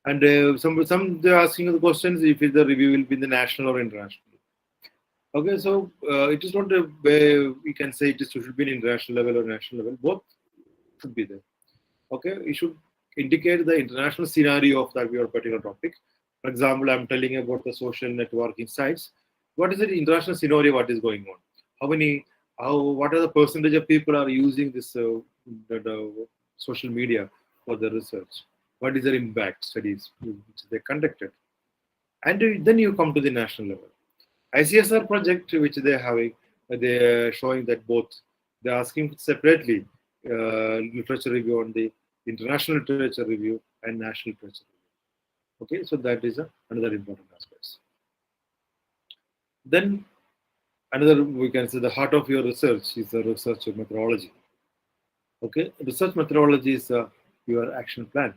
[SPEAKER 1] And some they're asking the questions if the review will be in the national or international. Okay, so it is not a way we can say it should be in international level or national level. Both should be there. Okay, you should indicate the international scenario of that your particular topic. For example, I'm telling about the social networking sites. What is the international scenario? What is going on? What are the percentage of people are using this the social media for the research? What is their impact studies which they conducted? And then you come to the national level. ICSSR project which they are having, they are showing that both they are asking separately literature review on the international literature review and national literature review. Okay, so that is another important aspect. Then another we can say the heart of your research is the research methodology. Okay, research methodology is your action plan,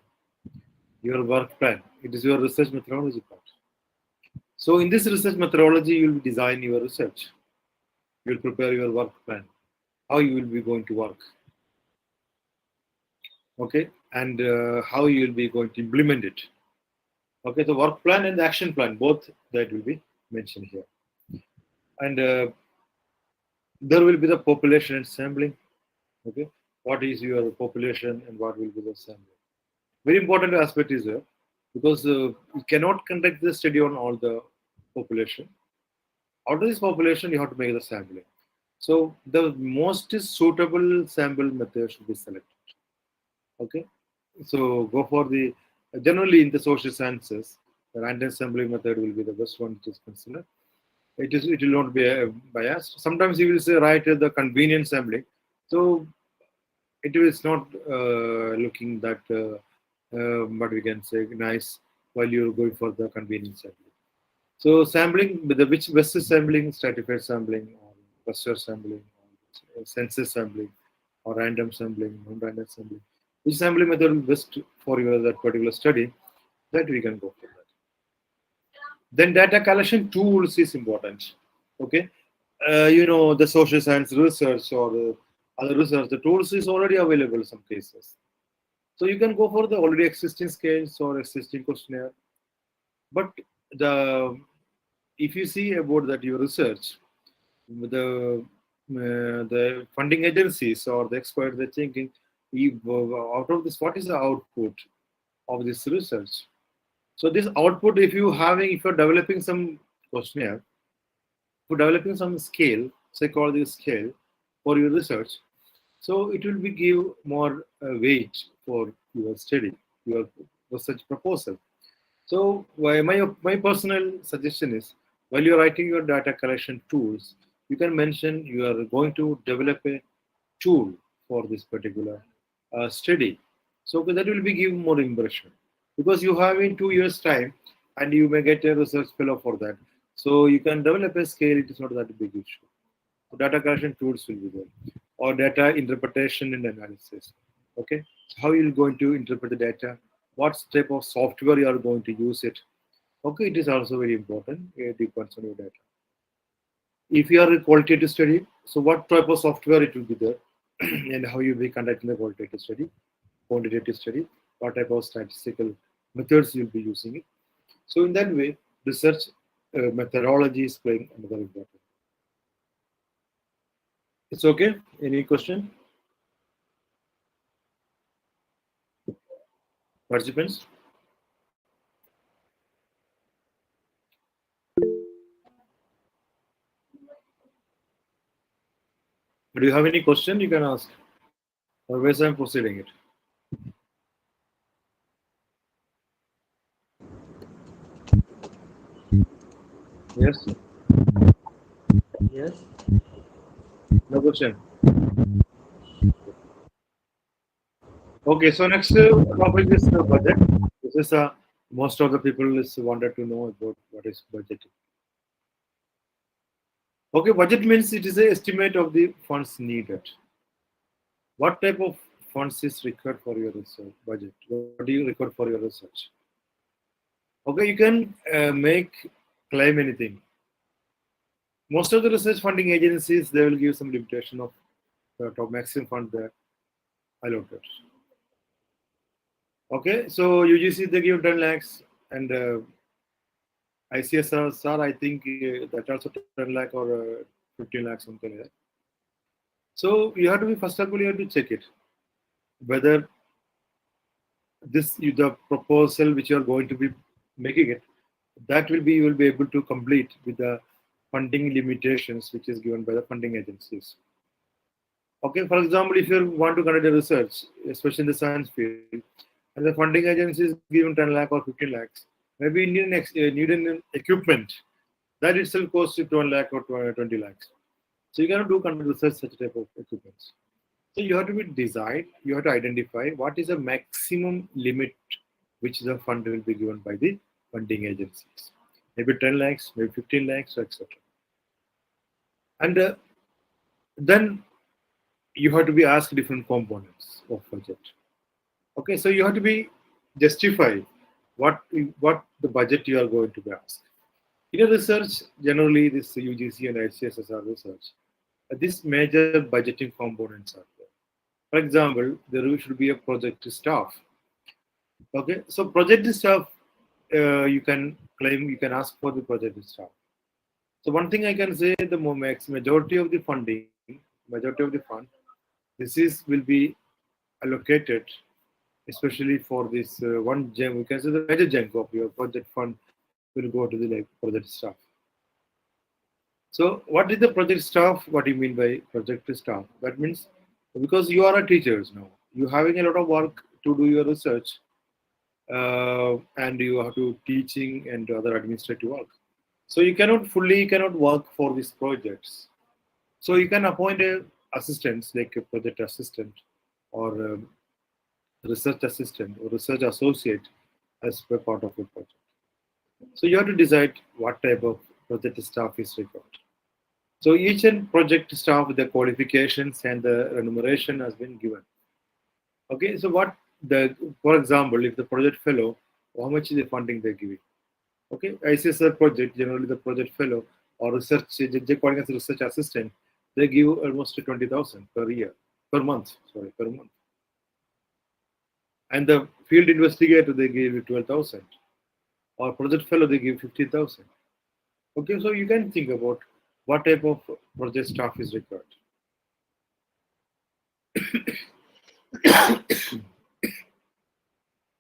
[SPEAKER 1] your work plan. It is your research methodology part. So in this research methodology, you will design your research. You will prepare your work plan, how you will be going to work. Okay, and how you will be going to implement it. Okay, the work plan and the action plan, both that will be mentioned here. And there will be the population and sampling. Okay, what is your population and what will be the sampling? Very important aspect is there because you cannot conduct the study on all the population. Out of this population, you have to make the sampling. So the most suitable sample method should be selected. Okay, so go for the generally in the social sciences, the random sampling method will be the best one to consider. It will not be biased. Sometimes you will say right at the convenient sampling, so it is not looking that what we can say nice while you're going for the convenient sampling. So sampling, which best is sampling, stratified sampling, or cluster sampling, or census sampling, or random sampling, non-random sampling. Which sampling method is best for your that particular study? That we can go for that. Then data collection tools is important. Okay, the social science research or other research, the tools is already available in some cases. So you can go for the already existing scales or existing questionnaire. But if you see about that your research, the funding agencies or the experts they're thinking, out of this, what is the output of this research? So this output, if you're developing some questionnaire, for developing some scale, psychology scale for your research, so it will be give more weight for your study, your research proposal. So my personal suggestion is, while you're writing your data collection tools, you can mention you are going to develop a tool for this particular study. So that will be give more impression because you have in 2 years time and you may get a research fellow for that. So you can develop a scale. It is not that big issue. So data collection tools will be there, or data interpretation and analysis. Okay, so how you're going to interpret the data, what type of software you are going to use it. Okay, it is also very important. It depends on your data. If you are a qualitative study, so what type of software it will be there, and how you will be conducting the qualitative study, quantitative study, what type of statistical methods you'll be using it. So in that way, research methodology is playing another important. It's okay. Any question, participants? Do you have any question? You can ask. Otherwise, I'm proceeding it. Yes.
[SPEAKER 3] Yes.
[SPEAKER 1] No question. Okay. So next topic is budget. This is most of the people is wanted to know about what is budget. Okay, budget means it is a estimate of the funds needed. What type of funds is required for your research budget? What do you require for your research? Okay, you can make claim anything. Most of the research funding agencies they will give some limitation of the top maximum fund they allotted. Okay, so UGC they give 10 lakhs and ICSSR I think that also 10 lakh or 15 lakhs something like that. So you have to be first of all you have to check it whether the proposal which you are going to be making it that will be you will be able to complete with the funding limitations which is given by the funding agencies. Okay, for example, if you want to conduct a research, especially in the science field, and the funding agency is given 10 lakh or 15 lakhs, maybe you need an equipment that itself costs you 12 lakh or 20 lakhs. So you cannot do conduct research such type of equipments. So you have to be designed, you have to identify what is the maximum limit which the fund will be given by the funding agencies. Maybe 10 lakhs, maybe 15 lakhs, etc. And then you have to be asked different components of budget. Okay, so you have to be justify what the budget you are going to be asked. In a research, generally this UGC and ICSSR research, these major budgeting components are there. For example, there should be a project staff. Okay, so project staff, you can claim, you can ask for the project staff. So one thing I can say, the majority of the funding, majority of the fund, this is will be allocated, especially for this one gem. We can say the major chunk of your project fund will go to the project staff. So what is the project staff? What do you mean by project staff? That means because you are a teachers now, you having a lot of work to do your research, and you have to teaching and other administrative work. So you cannot work for these projects. So you can appoint a assistants like a project assistant or research assistant or research associate as a part of your project. So you have to decide what type of project staff is required. So each and project staff, the qualifications and the remuneration has been given. Okay, so for example, if the project fellow, how much is the funding they're giving? Okay, ICSR project, generally the project fellow or research, they calling as research assistant, they give almost 20,000 per year, per month, sorry, per month. And the field investigator, they give you 12,000. Or project fellow, they give 50,000. Okay, so you can think about what type of project staff is required.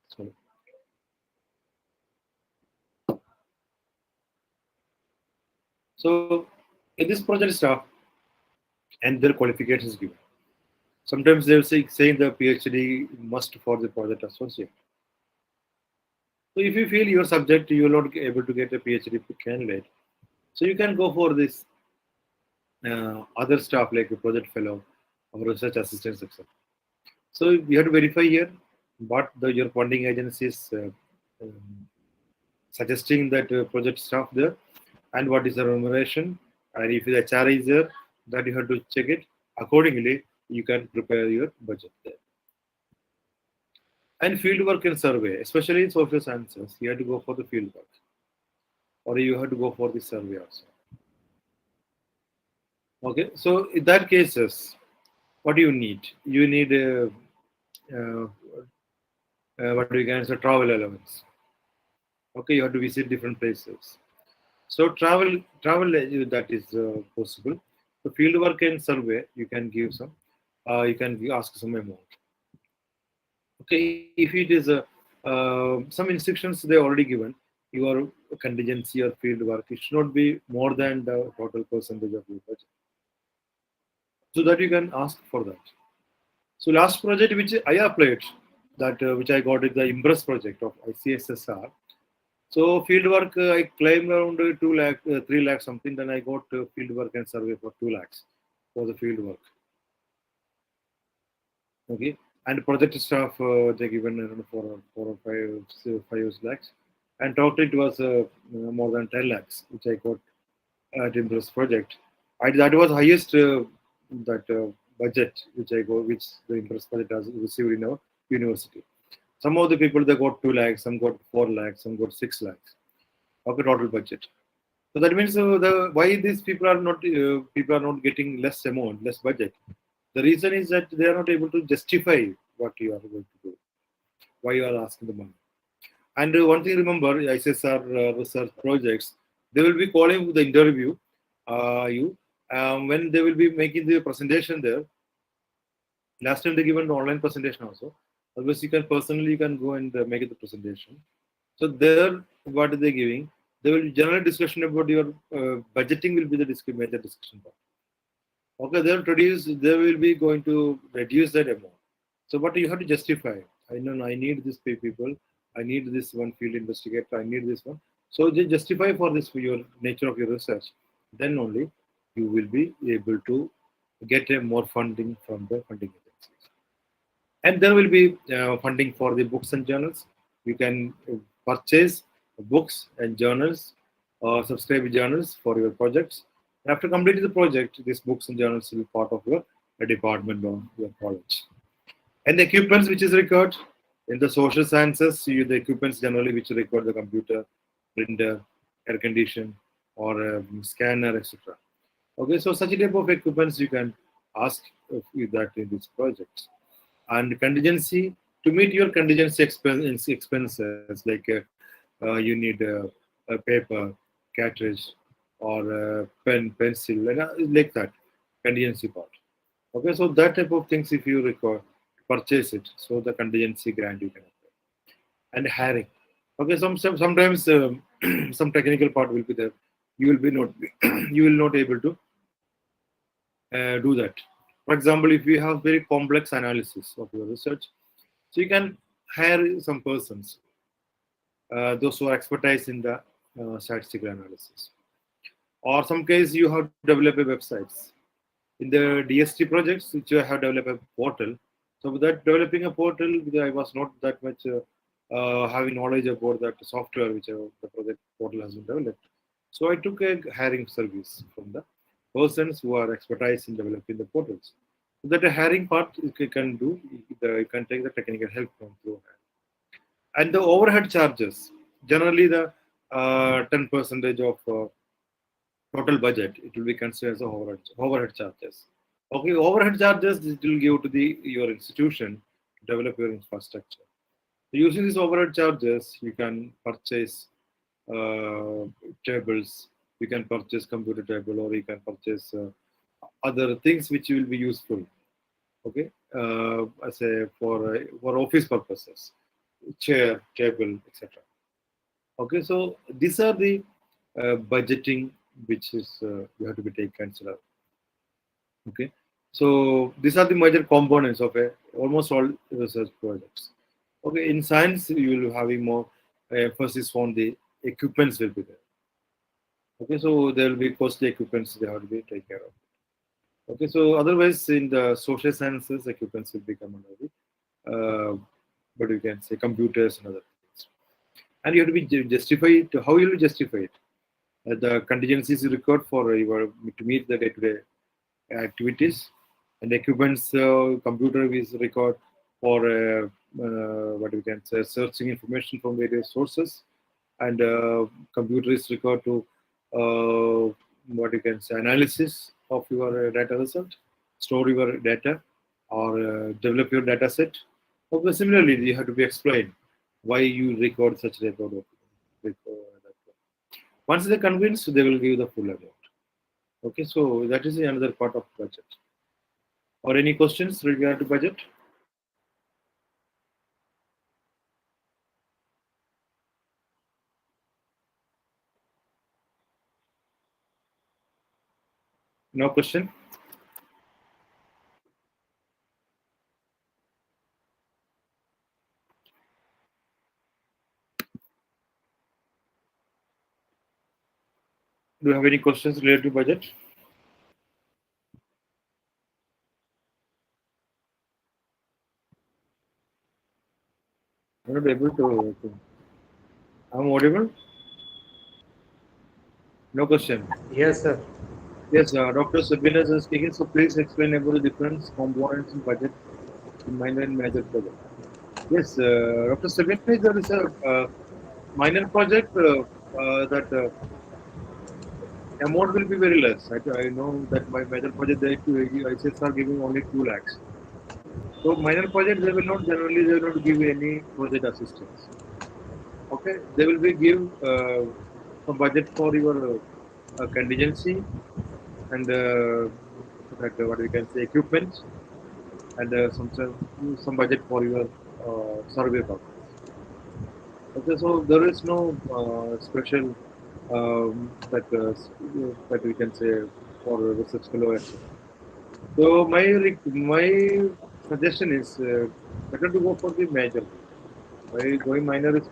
[SPEAKER 1] Sorry. So in this project staff and their qualifications given. Sometimes they'll saying the PhD must for the project associate. So if you feel your subject you will not be able to get a PhD candidate, so you can go for this other staff like a project fellow or research assistants, etc. So you have to verify here what your funding agency is suggesting that project staff there and what is the remuneration, and if the HR is there, that you have to check it accordingly. You can prepare your budget there. And field work and survey, especially in social sciences, you have to go for the field work, or you have to go for the survey also. Okay, so in that cases, what do you need? You need uh, what do you can say travel allowance. Okay, you have to visit different places. So travel that is possible. So field work and survey, you can give some, you can ask some amount. Okay, if it is some instructions they already given, your contingency or field work, it should not be more than the total percentage of your budget. So that you can ask for that. So last project which I applied, that which I got is the Impress project of ICSSR. So field work, I claimed around 2 lakh, 3 lakh something. Then I got field work and survey for 2 lakhs for the field work. Okay, and project staff they given around 4 or 5 lakhs, and total it was more than 10 lakhs, which I got at Impress project. That was highest that budget which I got, which the Impress project has received in our university. Some of the people they got 2 lakhs, some got 4 lakhs, some got 6 lakhs. Okay, total budget. So that means the why these people are not getting less amount, less budget. The reason is that they are not able to justify what you are going to do, why you are asking the money. And one thing remember, ICSR research projects, they will be calling the interview you when they will be making the presentation there. Last time they given the online presentation also. Otherwise, you can personally you can go and make the presentation. So there, what are they giving? There will be general discussion about your budgeting will be the major discussion part. Okay, they will be going to reduce that amount. So what you have to justify? I know I need this people. I need this one field investigator. I need this one. So they justify for this for your nature of your research. Then only you will be able to get a more funding from the funding agencies. And there will be funding for the books and journals. You can purchase books and journals or subscribe journals for your projects. After completing the project, these books and journals will be part of your department or your college. And the equipments which is required in the social sciences, the equipments generally which require the computer, printer, air condition, or scanner, etc. Okay, so such a type of equipments you can ask if that in these projects. And contingency, to meet your contingency expenses like you need a paper, cartridge, or pen, pencil, like that contingency part. Okay, so that type of things if you require, purchase it. So the contingency grant you can apply. And hiring. Okay, sometimes some technical part will be there. You will be not you will not able to do that. For example, if you have very complex analysis of your research, so you can hire some persons, those who are expertise in the statistical analysis. Or some case you have to develop a websites. In the DST projects, which I have developed a portal. So with that developing a portal, I was not that much having knowledge about that software which the project portal has been developed. So I took a hiring service from the persons who are expertise in developing the portals. So that a hiring part you can do, you can take the technical help from through. And the overhead charges, generally the 10 percentage of total budget, it will be considered as a overhead charges. Okay, overhead charges it will give to the your institution to develop your infrastructure. So using these overhead charges, you can purchase uh, tables, you can purchase computer table, or you can purchase other things which will be useful. Okay, as a for office purposes, chair, table, etc. Okay, so these are the budgeting which is you have to be taken consider. Okay, so these are the major components of almost all research projects. Okay, in science you will having more emphasis on the equipments will be there. Okay, so there will be costly equipments they have to be taken care of. Okay, so otherwise in the social sciences equipments will become under the what you can say computers and other things. And you have to be justify it. How you will justify it? The contingencies you record for your to meet the day-to-day activities, and equipments computer is record for what we can say searching information from various sources, and computer is record to what you can say analysis of your data result, store your data, or develop your data set. Okay, similarly, you have to be explained why you record such record of once they're convinced, they will give the full amount. Okay, so that is another part of budget. Or any questions regarding to budget? No question? Do you have any questions related to budget? I'm not able to. I'm audible? No question.
[SPEAKER 3] Yes, sir.
[SPEAKER 1] Yes, Dr. Sabina is speaking. So please explain about the different components in budget in minor and major project. Yes, Dr. Sabina, there is a minor project that amount will be very less. I know that my major project, they ICSSR are giving only 2 lakhs. So minor project, they will not generally they will not give any project assistance. Okay, they will be give some budget for your contingency and that what we can say equipment and some budget for your survey purpose. Okay, so there is no special that we can say for research fellow, etc. So my suggestion is better to go for the major. By going minor, it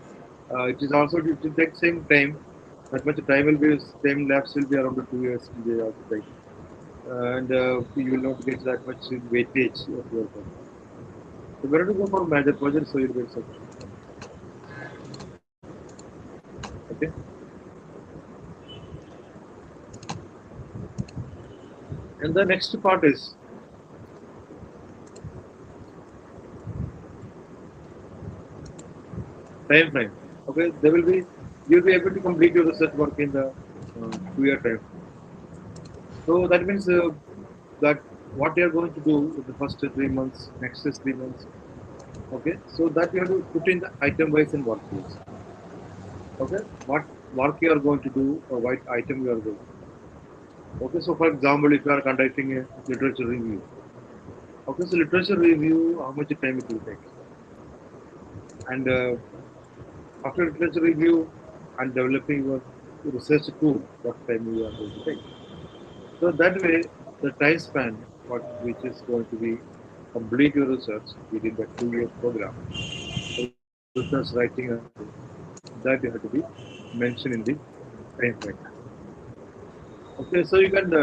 [SPEAKER 1] is also it will take same time. That much time will be same labs will be around the 2 years. They also take, and you will not get that much weightage of your project. So better to go for major project so you will get sufficient funds. Okay. And the next part is time frame. Okay, they will be you'll be able to complete your research work in the 2 year time. So that means that what you are going to do in the first 3 months, next is 3 months. Okay, so that you have to put in the item wise and workflows. Okay, what work you are going to do or what item you are going to do. Okay, so for example, if you are conducting a literature review. Okay, so literature review, how much time it will take? And after literature review and developing your research tool, what time you are going to take? So that way, the time span, which is going to be complete your research within the 2 year program, research writing, that you have to be mentioned in the time frame. Okay, so you can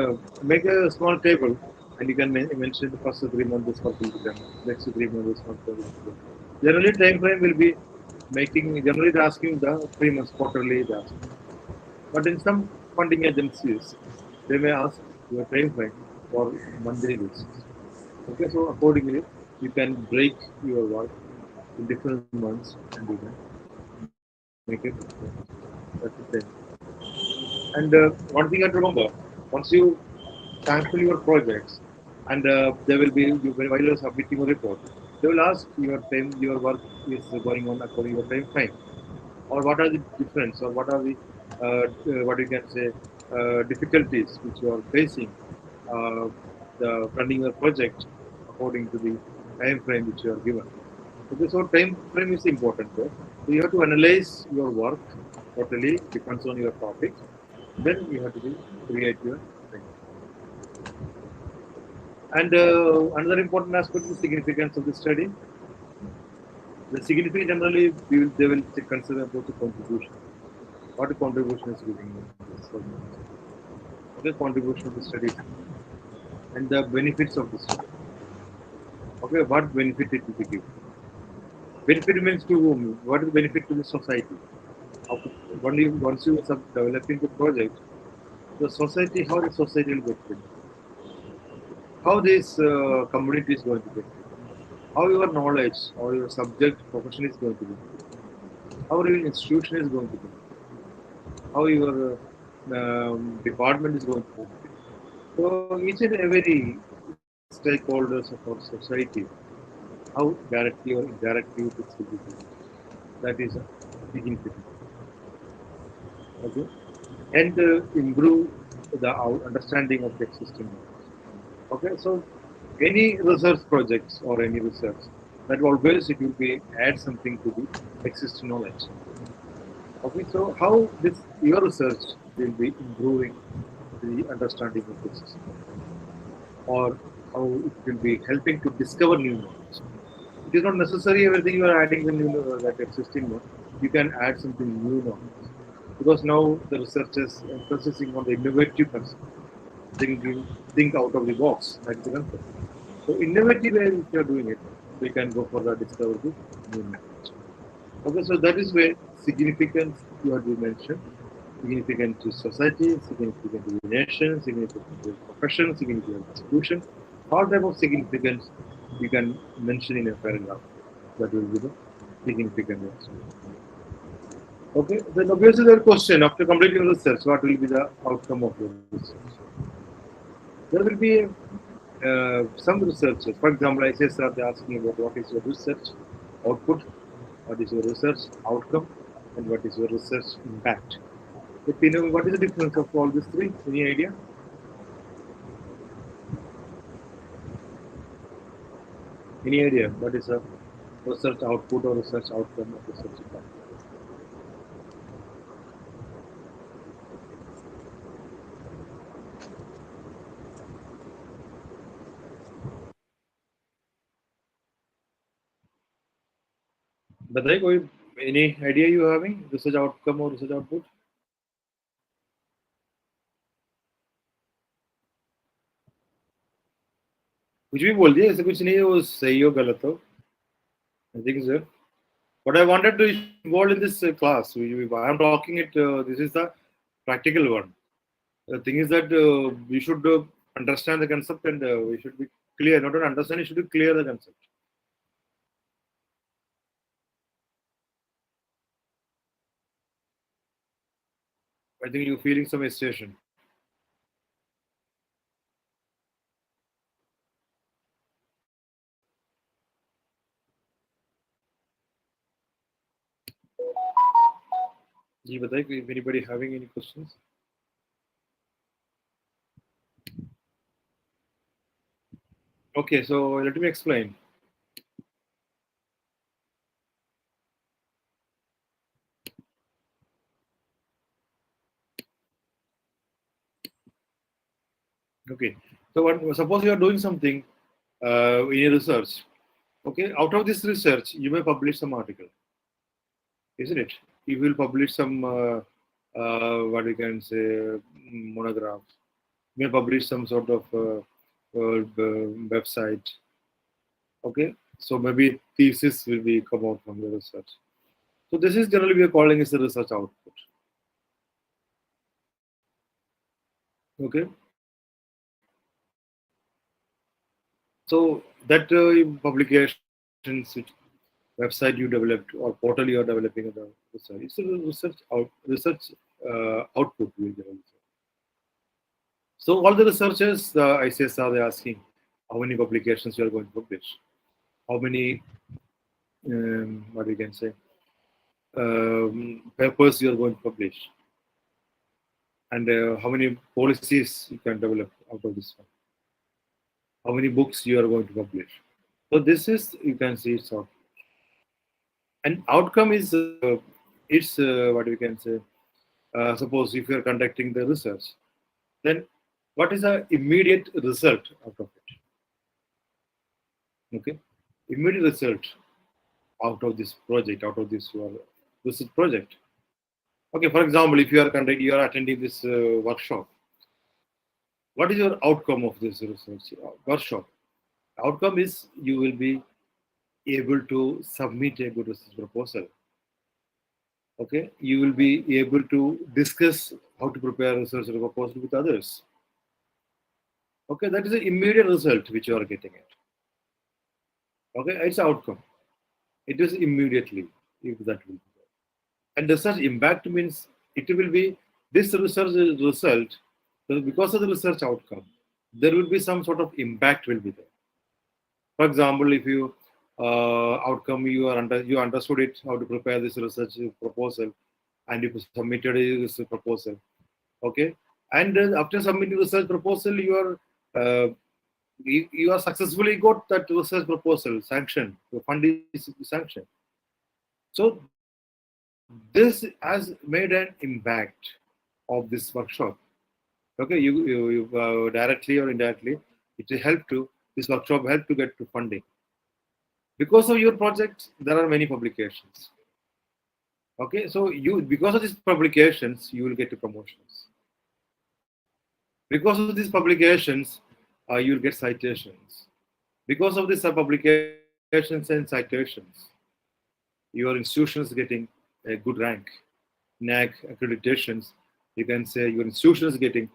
[SPEAKER 1] make a small table and you can mention the first 3 months this work will be done, next 3 months this work will be done. Generally, time frame will be generally they're asking the 3 months quarterly, they ask. But in some funding agencies, they may ask your time frame for monthly basis. Okay, so accordingly, you can break your work in different months and you can make it. That's the thing. And one thing I have to remember, once you sample your projects, and they will be while you're submitting a report, they will ask your work is going on according to your time frame, or what are the difference, or what are the what you can say difficulties which you are facing uh, the running your project according to the time frame which you are given. Okay, so time frame is important there. So you have to analyze your work totally depends on your topic. Then you have to create your thing. And another important aspect is significance of the study. The significance generally they will consider about the contribution. What contribution is giving in this organization? What is contribution of the study and the benefits of the study? Okay, what benefit it will give? Benefit means to whom? What is the benefit to the society? Once you are developing the project, the society, how the society will get benefit? How this community is going to get benefit? How your knowledge or your subject profession is going to be? How your institution is going to be? How your department is going to benefit? So each and every stakeholders of our society, how directly or indirectly it will be done. That is significant. Okay, and improve the understanding of the existing knowledge. Okay, so any research projects or any research that always it will be add something to the existing knowledge. Okay, so how this your research will be improving the understanding of the system, or how it will be helping to discover new knowledge. It is not necessary everything you are adding the new that existing one. You can add something new knowledge because now the research is emphasizing on the innovative concept, thinking think out of the box. That's the concept. So innovative way if you are doing it, we can go for the discover the new knowledge. Okay, so that is where significance you have to mention. Significant to society, significant to the nation, significant to the profession, significant to institution. All type of significance you can mention in a paragraph. That will be the significant ones. Okay, then obviously the question after completing research, what will be the outcome of the research? There will be some researchers, for example, ICSSR, they asking about what is your research output, what is your research outcome, and what is your research impact. If you know what is the difference of all these three, any idea? Any idea what is a research output or research outcome or research impact? बताइए कोई any idea you having research outcome or research output? कुछ भी बोल दिया ऐसे कुछ नहीं है वो सही हो गलत हो. I think so. What I wanted to involve in this class, I am talking it. This is the practical one. The thing is that we should understand the concept and we should be clear. Not only understand, you should be clear the concept. I think you're feeling some hesitation. जी बताइए if anybody having any questions? Okay, so let me explain. Okay, so suppose you are doing something in a research. Okay, out of this research, you may publish some article, isn't it? You will publish some what we can say monograph. You may publish some sort of website. Okay, so maybe thesis will be come out from the research. So this is generally we are calling as the research output. Okay, so that publications which website you developed or portal you are developing the research, it's a research output we generally say. So all the researchers, the ICSR, they are asking how many publications you are going to publish, how many what we can say papers you are going to publish, and how many policies you can develop out of this one, how many books you are going to publish. So this is you can see it's out. And outcome is it's what we can say. Suppose if you are conducting the research, then what is the immediate result out of it? Okay, immediate result out of this project, out of this research project. Okay, for example, if you are attending this workshop, what is your outcome of this research workshop? Outcome is you will be able to submit a good research proposal. Okay, you will be able to discuss how to prepare a research proposal with others. Okay, that is the immediate result which you are getting it. Okay, it's outcome. It is immediately if that will be there. And research impact means it will be this research result because of the research outcome. there will be some sort of impact will be there. For example, if you outcome you understood it how to prepare this research proposal, and you submitted this proposal, okay, and after submitting research proposal, you are successfully got that research proposal sanctioned, the fund is sanctioned. So this has made an impact of this workshop. Okay, you directly or indirectly, it helped to this workshop helped to get to funding. Because of your project, there are many publications. Okay, so you because of these publications, you will get to promotions. Because of these publications, you will get citations. Because of these publications and citations, your institution is getting a good rank. NAC accreditations, you can say your institution is getting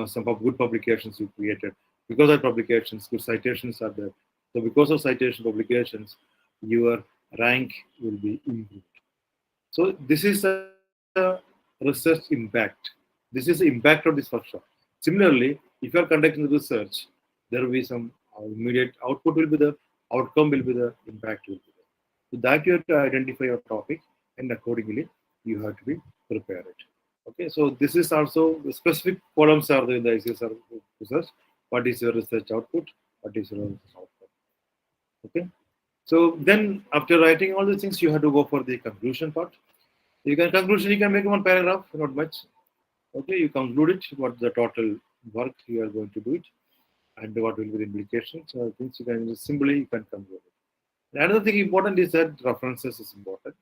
[SPEAKER 1] some good publications you created. Because of publications, good citations are there. So because of citation publications, your rank will be improved. So this is a research impact. This is the impact of this workshop. Similarly, if you are conducting research, there will be some immediate output will be the outcome will be the impact will be there. So that you have to identify your topic, and accordingly you have to be prepared. Okay, so this is also the specific columns are there in the ICSSR research. What is your research output? What is your research outcome? Okay, so then after writing all these things, you have to go for the conclusion part. You can make one paragraph, not much. Okay, you conclude it, what the total work you are going to do it, and what will be the implications. So things you can simply you can conclude it. Another thing important is that references is important.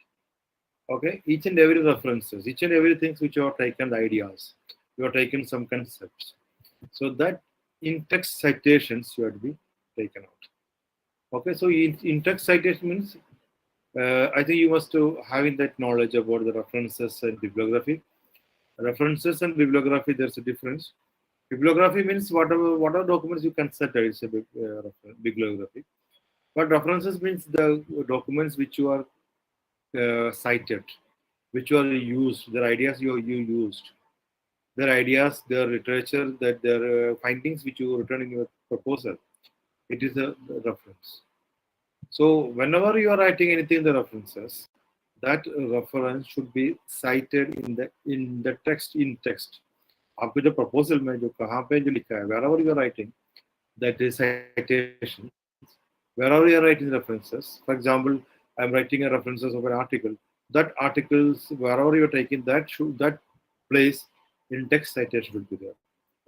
[SPEAKER 1] Okay, each and every references, each and every things which you have taken the ideas, you have taken some concepts. So that in text citations you have to be taken out. Okay, so in text citation means I think you must having that knowledge about the references and bibliography. References and bibliography, there's a difference. Bibliography means whatever documents you consider is a bibliography. But references means the documents which you are cited, which you are used, their ideas you used, their ideas, their literature, that their findings which you written in your proposal. It is a reference. So whenever you are writing anything in the references, that reference should be cited in the text in text. आपको जो proposal में जो कहाँ पे जो लिखा है, wherever you are writing, that is citations. Wherever you are writing references, for example, I am writing a references of an article. That articles wherever you are taking that place in text citation will be there.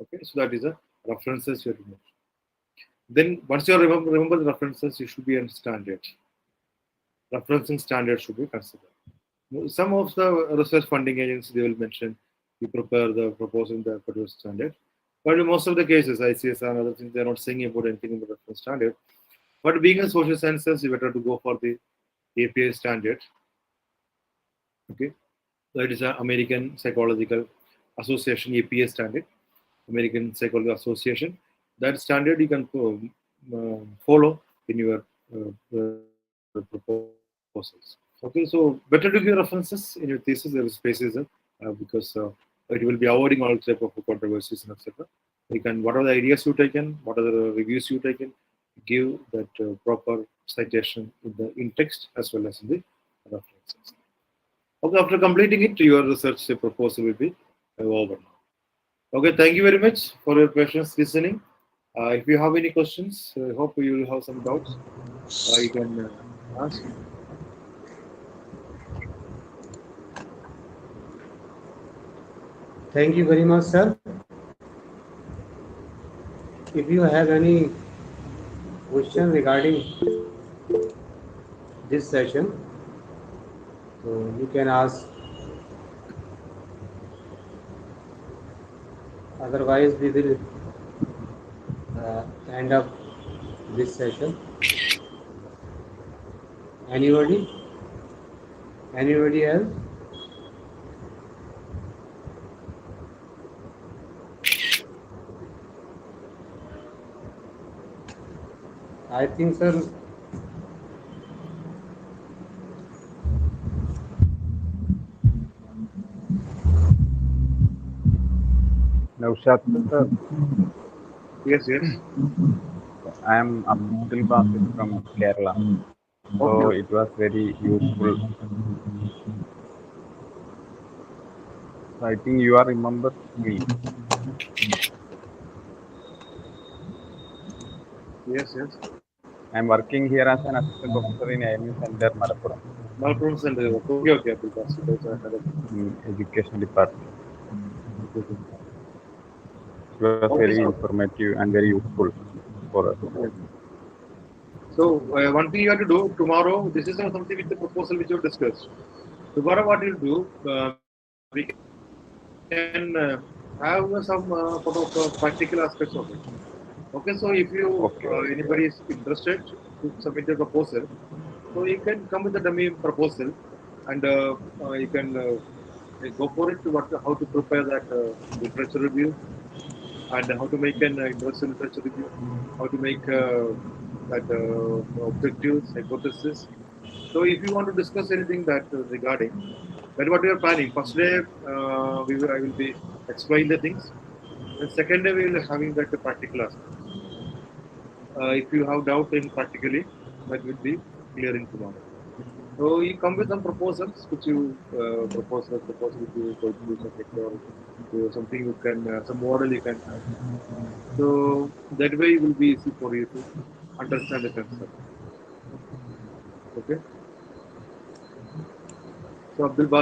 [SPEAKER 1] Okay, so that is a references you have to make. Then once you remember the references, you should be in standard. Referencing standard should be considered. Some of the research funding agencies they will mention you prepare the proposal in the produce standard. But in most of the cases, ICSSR and other things, they're not saying about anything in the reference standard. But being a social sciences, you better to go for the APA standard. Okay, that is an American Psychological Association APA standard, American Psychological Association. That standard you can follow in your proposals. Okay, so better to give references in your thesis. There is spaces because it will be avoiding all type of controversies and etc. You can what are the ideas you taken, what are the reviews you taken, give that proper citation in text as well as in the references. Okay, after completing it, your research proposal will be over now. Okay, thank you very much for your patience listening. If you have any questions, I hope you will have some doubts. You can ask.
[SPEAKER 3] Thank you very much, sir. If you have any question regarding this session, so you can ask. Otherwise, we will end up this session. Anybody? Anybody else? I think, sir,
[SPEAKER 2] Naushad, sir.
[SPEAKER 1] Yes, yes.
[SPEAKER 2] I am Abdul Basit from Kerala. So
[SPEAKER 1] Okay.
[SPEAKER 2] it was very useful. So I think you are remember me.
[SPEAKER 1] Yes, yes.
[SPEAKER 2] I am working here as an assistant professor in AMU Center, Malappuram,
[SPEAKER 1] Malcolm Center. Okay, okay, Abdul Basit. That's another.
[SPEAKER 2] in education department.
[SPEAKER 1] Okay.
[SPEAKER 2] It was
[SPEAKER 1] Okay,
[SPEAKER 2] very
[SPEAKER 1] so
[SPEAKER 2] informative and very useful for us.
[SPEAKER 1] okay. So one thing you have to do tomorrow. This is not something with the proposal which you discussed. Tomorrow, what you do? We can have some sort of practical aspects of it. Okay, so if you
[SPEAKER 2] Okay,
[SPEAKER 1] anybody is
[SPEAKER 2] okay.
[SPEAKER 1] interested to submit a proposal, so you can come with a dummy proposal, and you can go for it. How to prepare that literature review, and how to make an interesting literature review, how to make that objectives, hypothesis. So if you want to discuss anything that regarding that, what we are planning, first day I will be explaining the things, and second day we will having that the practical aspect. If you have doubt in practically, that will be clearing tomorrow. So you come with some proposals which you proposal which you going to submit, or something you can some model you can have. So that way it will be easy for you to understand the concept. Okay. So Abdul Basit.